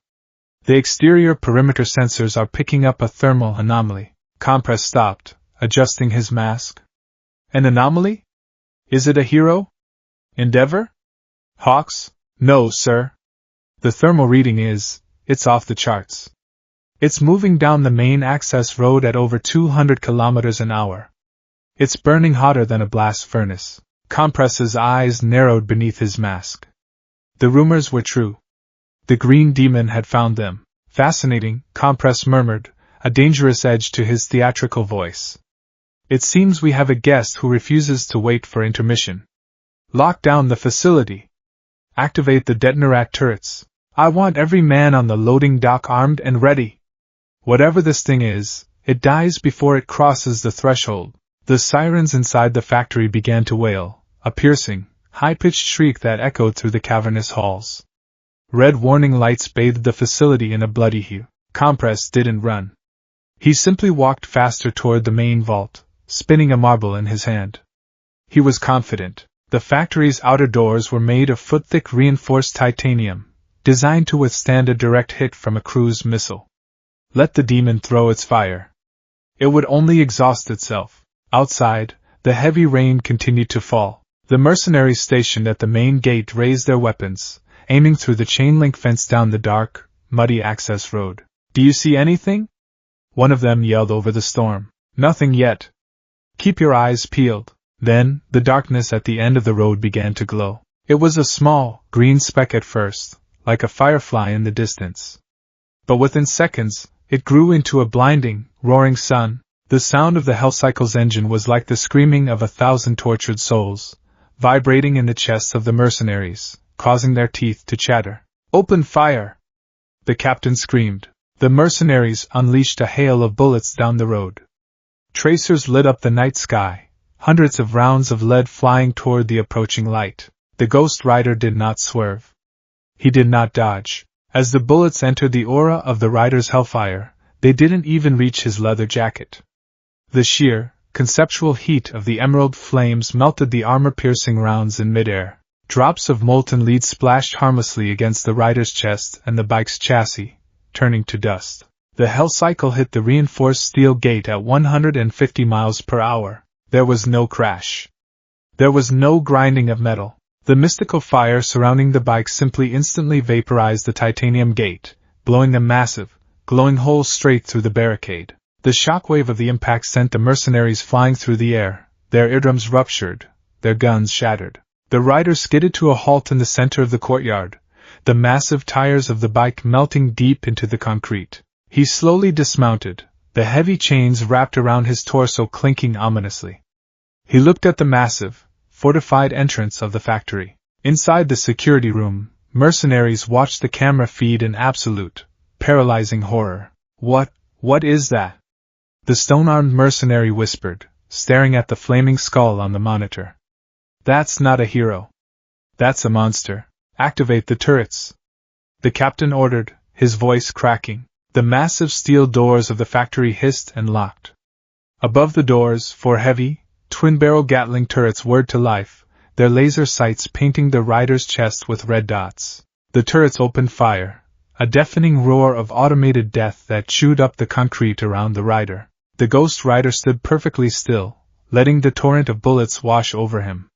The exterior perimeter sensors are picking up a thermal anomaly. Compress stopped, adjusting his mask. An anomaly? Is it a hero? Endeavor? Hawks? No, sir. The thermal reading it's off the charts. It's moving down the main access road at over 200 kilometers an hour. It's burning hotter than a blast furnace. Compress's eyes narrowed beneath his mask. The rumors were true. The green demon had found them. Fascinating, Compress murmured, a dangerous edge to his theatrical voice. It seems we have a guest who refuses to wait for intermission. Lock down the facility. Activate the detonator turrets. I want every man on the loading dock armed and ready. Whatever this thing is, it dies before it crosses the threshold. The sirens inside the factory began to wail, a piercing, high-pitched shriek that echoed through the cavernous halls. Red warning lights bathed the facility in a bloody hue. Compress didn't run. He simply walked faster toward the main vault, spinning a marble in his hand. He was confident. The factory's outer doors were made of foot-thick reinforced titanium, designed to withstand a direct hit from a cruise missile. Let the demon throw its fire. It would only exhaust itself. Outside, the heavy rain continued to fall. The mercenaries stationed at the main gate raised their weapons, aiming through the chain-link fence down the dark, muddy access road. Do you see anything? One of them yelled over the storm. Nothing yet. Keep your eyes peeled. Then, the darkness at the end of the road began to glow. It was a small, green speck at first, like a firefly in the distance. But within seconds, it grew into a blinding, roaring sun. The sound of the Hellcycle's engine was like the screaming of 1,000 tortured souls, vibrating in the chests of the mercenaries, causing their teeth to chatter. Open fire! The captain screamed. The mercenaries unleashed a hail of bullets down the road. Tracers lit up the night sky, hundreds of rounds of lead flying toward the approaching light. The Ghost Rider did not swerve. He did not dodge. As the bullets entered the aura of the rider's hellfire, they didn't even reach his leather jacket. The sheer, conceptual heat of the emerald flames melted the armor-piercing rounds in midair. Drops of molten lead splashed harmlessly against the rider's chest and the bike's chassis, turning to dust. The Hellcycle hit the reinforced steel gate at 150 miles per hour. There was no crash. There was no grinding of metal. The mystical fire surrounding the bike simply instantly vaporized the titanium gate, blowing a massive, glowing hole straight through the barricade. The shockwave of the impact sent the mercenaries flying through the air, their eardrums ruptured, their guns shattered. The rider skidded to a halt in the center of the courtyard, the massive tires of the bike melting deep into the concrete. He slowly dismounted, the heavy chains wrapped around his torso clinking ominously. He looked at the massive, fortified entrance of the factory. Inside the security room, mercenaries watched the camera feed in absolute, paralyzing horror. What is that? The stone-armed mercenary whispered, staring at the flaming skull on the monitor. That's not a hero. That's a monster. Activate the turrets. The captain ordered, his voice cracking. The massive steel doors of the factory hissed and locked. Above the doors, 4 heavy, twin-barrel Gatling turrets whirred to life, their laser sights painting the rider's chest with red dots. The turrets opened fire, a deafening roar of automated death that chewed up the concrete around the rider. The Ghost Rider stood perfectly still, letting the torrent of bullets wash over him.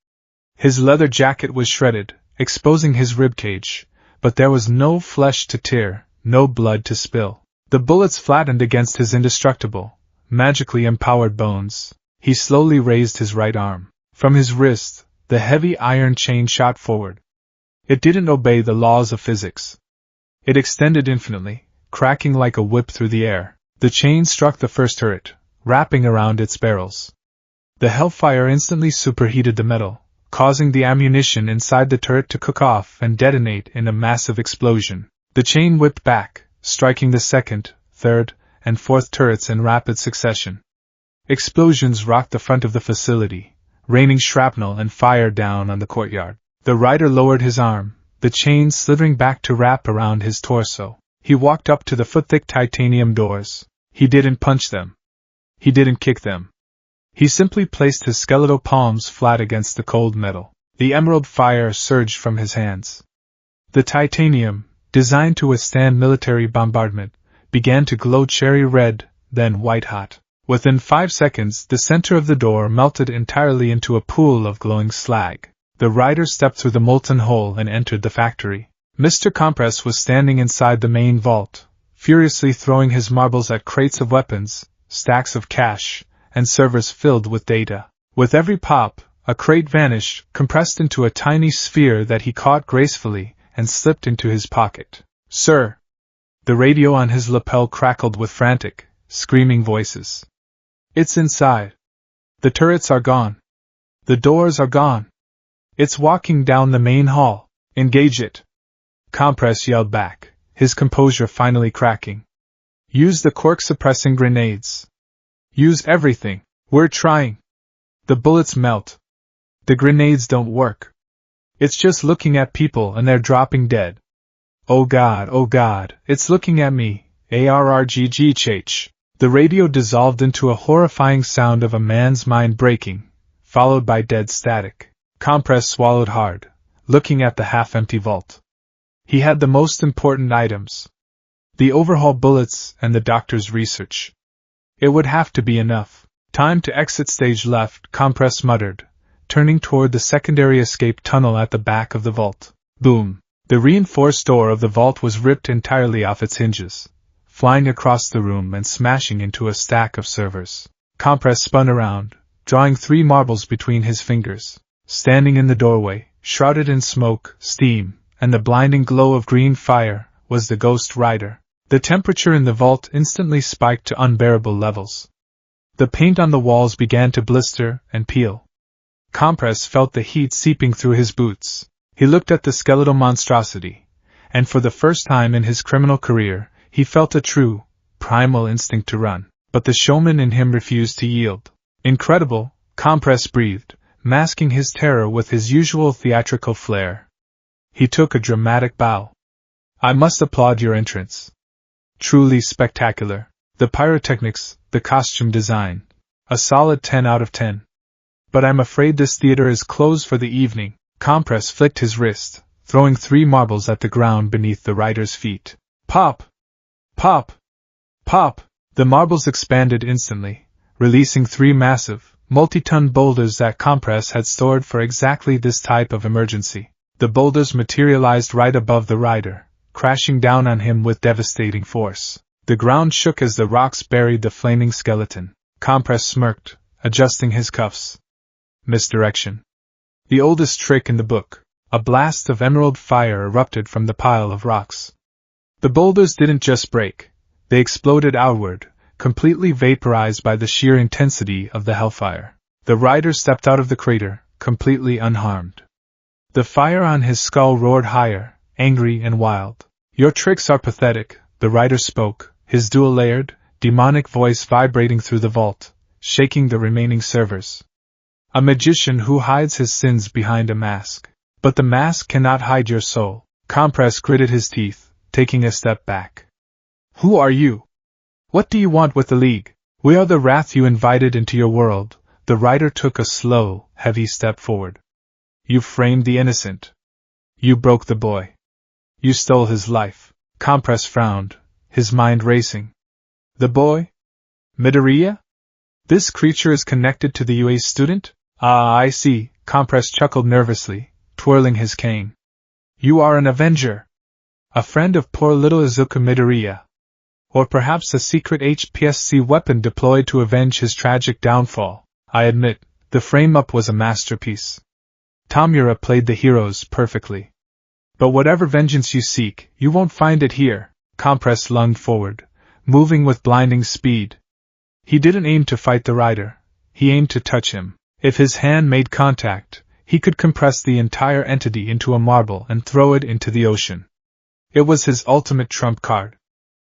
His leather jacket was shredded, exposing his ribcage, but there was no flesh to tear, no blood to spill. The bullets flattened against his indestructible, magically empowered bones. He slowly raised his right arm. From his wrist, the heavy iron chain shot forward. It didn't obey the laws of physics. It extended infinitely, cracking like a whip through the air. The chain struck the first turret, wrapping around its barrels. The hellfire instantly superheated the metal, causing the ammunition inside the turret to cook off and detonate in a massive explosion. The chain whipped back, striking the second, third, and fourth turrets in rapid succession. Explosions rocked the front of the facility, raining shrapnel and fire down on the courtyard. The rider lowered his arm, the chain slithering back to wrap around his torso. He walked up to the foot-thick titanium doors. He didn't punch them. He didn't kick them. He simply placed his skeletal palms flat against the cold metal. The emerald fire surged from his hands. The titanium, designed to withstand military bombardment, began to glow cherry red, then white hot. Within 5 seconds, the center of the door melted entirely into a pool of glowing slag. The rider stepped through the molten hole and entered the factory. Mr. Compress was standing inside the main vault, furiously throwing his marbles at crates of weapons, stacks of cash, and servers filled with data. With every pop, a crate vanished, compressed into a tiny sphere that he caught gracefully and slipped into his pocket. "Sir!" The radio on his lapel crackled with frantic, screaming voices. "It's inside. The turrets are gone. The doors are gone. It's walking down the main hall. Engage it!" Compress yelled back, his composure finally cracking. "Use the quirk-suppressing grenades. Use everything. We're trying. The bullets melt. The grenades don't work. It's just looking at people and they're dropping dead. Oh God, it's looking at me. ARRGGH." The radio dissolved into a horrifying sound of a man's mind breaking, followed by dead static. Compress swallowed hard, looking at the half-empty vault. He had the most important items. The overhaul bullets and the doctor's research. It would have to be enough. "Time to exit stage left," Compress muttered, turning toward the secondary escape tunnel at the back of the vault. Boom! The reinforced door of the vault was ripped entirely off its hinges, flying across the room and smashing into a stack of servers. Compress spun around, drawing 3 marbles between his fingers. Standing in the doorway, shrouded in smoke, steam, and the blinding glow of green fire, was the Ghost Rider. The temperature in the vault instantly spiked to unbearable levels. The paint on the walls began to blister and peel. Compress felt the heat seeping through his boots. He looked at the skeletal monstrosity, and for the first time in his criminal career, he felt a true, primal instinct to run. But the showman in him refused to yield. "Incredible," Compress breathed, masking his terror with his usual theatrical flair. He took a dramatic bow. "I must applaud your entrance. Truly spectacular. The pyrotechnics, the costume design. A solid 10 out of 10. But I'm afraid this theater is closed for the evening." Compress flicked his wrist, throwing 3 marbles at the ground beneath the rider's feet. Pop! Pop! Pop! The marbles expanded instantly, releasing 3 massive, multi-ton boulders that Compress had stored for exactly this type of emergency. The boulders materialized right above the rider, crashing down on him with devastating force. The ground shook as the rocks buried the flaming skeleton. Compress smirked, adjusting his cuffs. Misdirection. The oldest trick in the book. A blast of emerald fire erupted from the pile of rocks. The boulders didn't just break, they exploded outward, completely vaporized by the sheer intensity of the hellfire. The rider stepped out of the crater, completely unharmed. The fire on his skull roared higher, angry and wild. "Your tricks are pathetic," the rider spoke, his dual-layered, demonic voice vibrating through the vault, shaking the remaining servers. "A magician who hides his sins behind a mask. But the mask cannot hide your soul." Compress gritted his teeth, taking a step back. "Who are you? What do you want with the League? We are the wrath you invited into your world." The rider took a slow, heavy step forward. "You framed the innocent. You broke the boy. You stole his life." Compress frowned, his mind racing. "The boy? Midoriya? This creature is connected to the UA student? Ah, I see," Compress chuckled nervously, twirling his cane. "You are an Avenger. A friend of poor little Izuku Midoriya. Or perhaps a secret HPSC weapon deployed to avenge his tragic downfall." I admit, the frame-up was a masterpiece. Tamura played the heroes perfectly. "But whatever vengeance you seek, you won't find it here." Compress lunged forward, moving with blinding speed. He didn't aim to fight the rider, he aimed to touch him. If his hand made contact, he could compress the entire entity into a marble and throw it into the ocean. It was his ultimate trump card.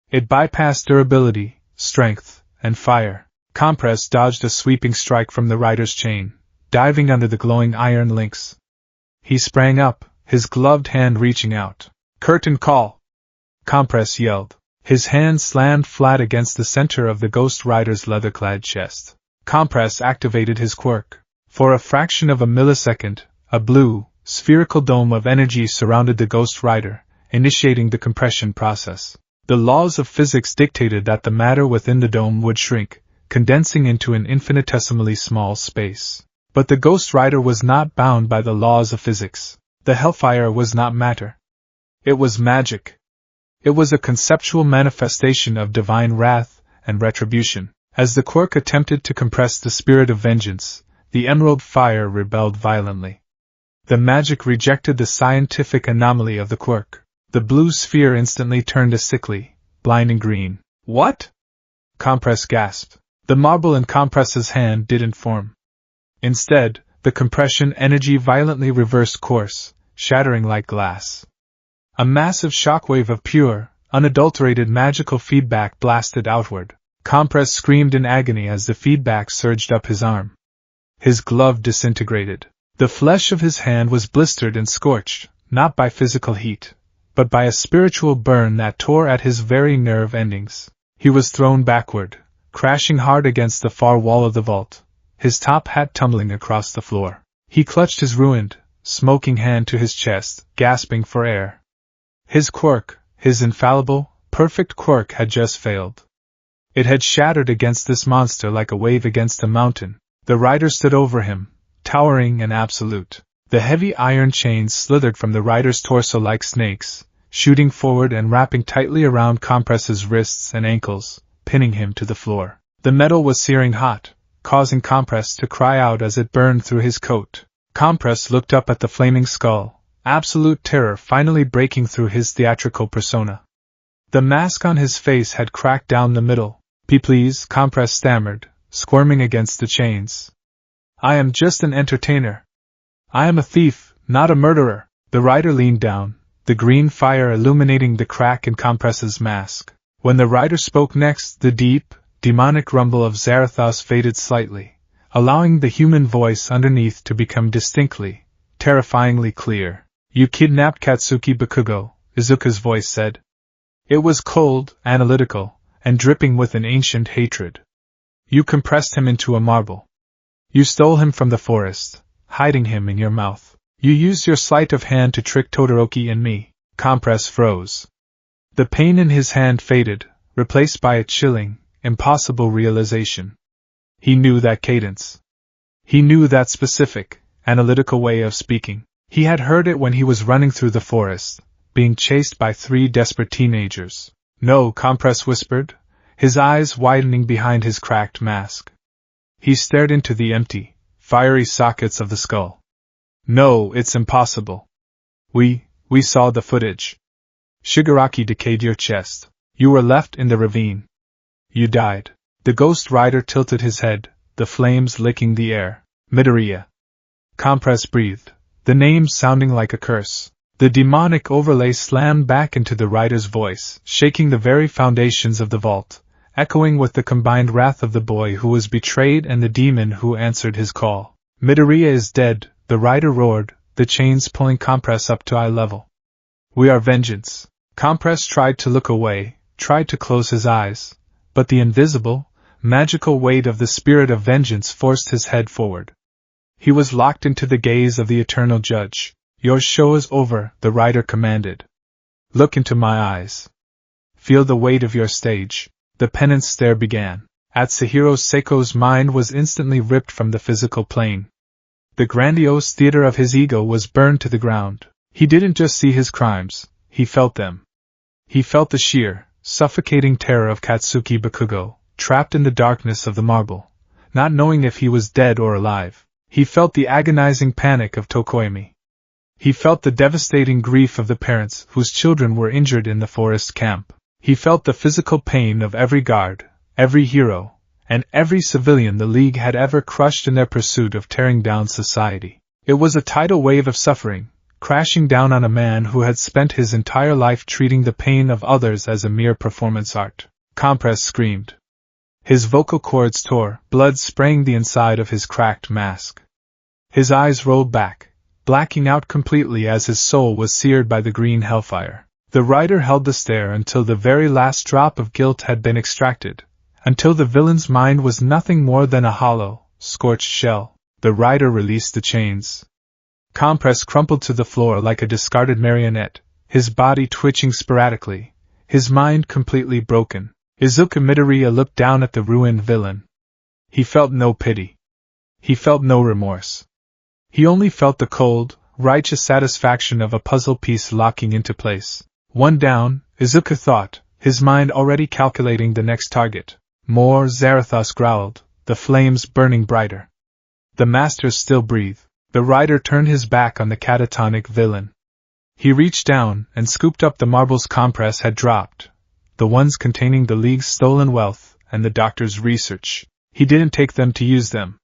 It bypassed durability, strength, and fire. Compress dodged a sweeping strike from the rider's chain, diving under the glowing iron links. He sprang up, his gloved hand reaching out. "Curtain call!" Compress yelled. His hand slammed flat against the center of the Ghost Rider's leather-clad chest. Compress activated his quirk. For a fraction of a millisecond, A blue, spherical dome of energy surrounded the Ghost Rider, initiating the compression process. The laws of physics dictated that the matter within the dome would shrink, condensing into an infinitesimally small space. But the Ghost Rider was not bound by the laws of physics. The Hellfire was not matter. It was magic. It was a conceptual manifestation of divine wrath and retribution. As the quirk attempted to compress the spirit of vengeance, the emerald fire rebelled violently. The magic rejected the scientific anomaly of the quirk. The blue sphere instantly turned a sickly, blinding green. What? Compress gasped. The marble in Compress's hand didn't form. Instead, the compression energy violently reversed course, shattering like glass. A massive shockwave of pure, unadulterated magical feedback blasted outward. Compress screamed in agony as the feedback surged up his arm. His glove disintegrated. The flesh of his hand was blistered and scorched, not by physical heat, but by a spiritual burn that tore at his very nerve endings. He was thrown backward, crashing hard against the far wall of the vault, his top hat tumbling across the floor. He clutched his ruined, smoking hand to his chest, gasping for air. His quirk, his infallible, perfect quirk had just failed. It had shattered against this monster like a wave against a mountain. The rider stood over him, towering and absolute. The heavy iron chains slithered from the rider's torso like snakes, shooting forward and wrapping tightly around Compress's wrists and ankles, pinning him to the floor. The metal was searing hot, causing Compress to cry out as it burned through his coat. Compress looked up at the flaming skull, absolute terror finally breaking through his theatrical persona. The mask on his face had cracked down the middle. Please, Compress stammered, squirming against the chains. I am just an entertainer. I am a thief, not a murderer. The rider leaned down, the green fire illuminating the crack in Compress's mask. When the rider spoke next, the deep, demonic rumble of Zarathos faded slightly, allowing the human voice underneath to become distinctly, terrifyingly clear. You kidnapped Katsuki Bakugo, Izuka's voice said. It was cold, analytical, and dripping with an ancient hatred. You compressed him into a marble. You stole him from the forest, hiding him in your mouth. You used your sleight of hand to trick Todoroki and me. Compress froze. The pain in his hand faded, replaced by a chilling, impossible realization. He knew that cadence. He knew that specific, analytical way of speaking. He had heard it when he was running through the forest, being chased by 3 desperate teenagers. No, Compress whispered, his eyes widening behind his cracked mask. He stared into the empty, fiery sockets of the skull. No, it's impossible. We saw the footage. Shigaraki decayed your chest. You were left in the ravine. You died. The Ghost Rider tilted his head, the flames licking the air. Midoriya. Compress breathed, the name sounding like a curse. The demonic overlay slammed back into the rider's voice, shaking the very foundations of the vault, echoing with the combined wrath of the boy who was betrayed and the demon who answered his call. Midoriya is dead, the rider roared, the chains pulling Compress up to eye level. We are vengeance. Compress tried to look away, tried to close his eyes, but the invisible, magical weight of the spirit of vengeance forced his head forward. He was locked into the gaze of the eternal judge. Your show is over, the rider commanded. Look into my eyes. Feel the weight of your stage. The penance stare began. Atsuhiro Seiko's mind was instantly ripped from the physical plane. The grandiose theater of his ego was burned to the ground. He didn't just see his crimes, he felt them. He felt the sheer, suffocating terror of Katsuki Bakugo, trapped in the darkness of the marble, not knowing if he was dead or alive. He felt the agonizing panic of Tokoimi. He felt the devastating grief of the parents whose children were injured in the forest camp. He felt the physical pain of every guard, every hero, and every civilian the League had ever crushed in their pursuit of tearing down society. It was a tidal wave of suffering, crashing down on a man who had spent his entire life treating the pain of others as a mere performance art. Compress screamed. His vocal cords tore, blood spraying the inside of his cracked mask. His eyes rolled back, blacking out completely as his soul was seared by the green hellfire. The rider held the stare until the very last drop of guilt had been extracted, until the villain's mind was nothing more than a hollow, scorched shell. The rider released the chains. compress crumpled to the floor like a discarded marionette, his body twitching sporadically, his mind completely broken. Izuku Midoriya looked down at the ruined villain. He felt no pity. He felt no remorse. He only felt the cold, righteous satisfaction of a puzzle piece locking into place. One down, Izuku thought, his mind already calculating the next target. More, Zarathos growled, the flames burning brighter. The masters still breathe. The rider turned his back on the catatonic villain. He reached down and scooped up the marbles compress had dropped, the ones containing the League's stolen wealth and the doctor's research. He didn't take them to use them.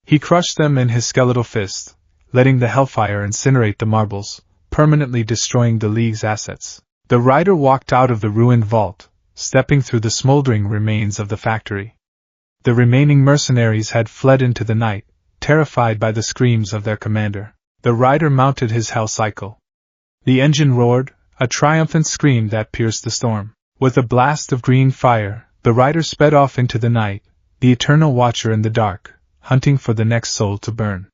He crushed them in his skeletal fist, letting the hellfire incinerate the marbles, permanently destroying the League's assets. The rider walked out of the ruined vault, stepping through the smoldering remains of the factory. The remaining mercenaries had fled into the night, terrified by the screams of their commander. The rider mounted his hell cycle. The engine roared, a triumphant scream that pierced the storm. With a blast of green fire, the rider sped off into the night, the eternal watcher in the dark, hunting for the next soul to burn.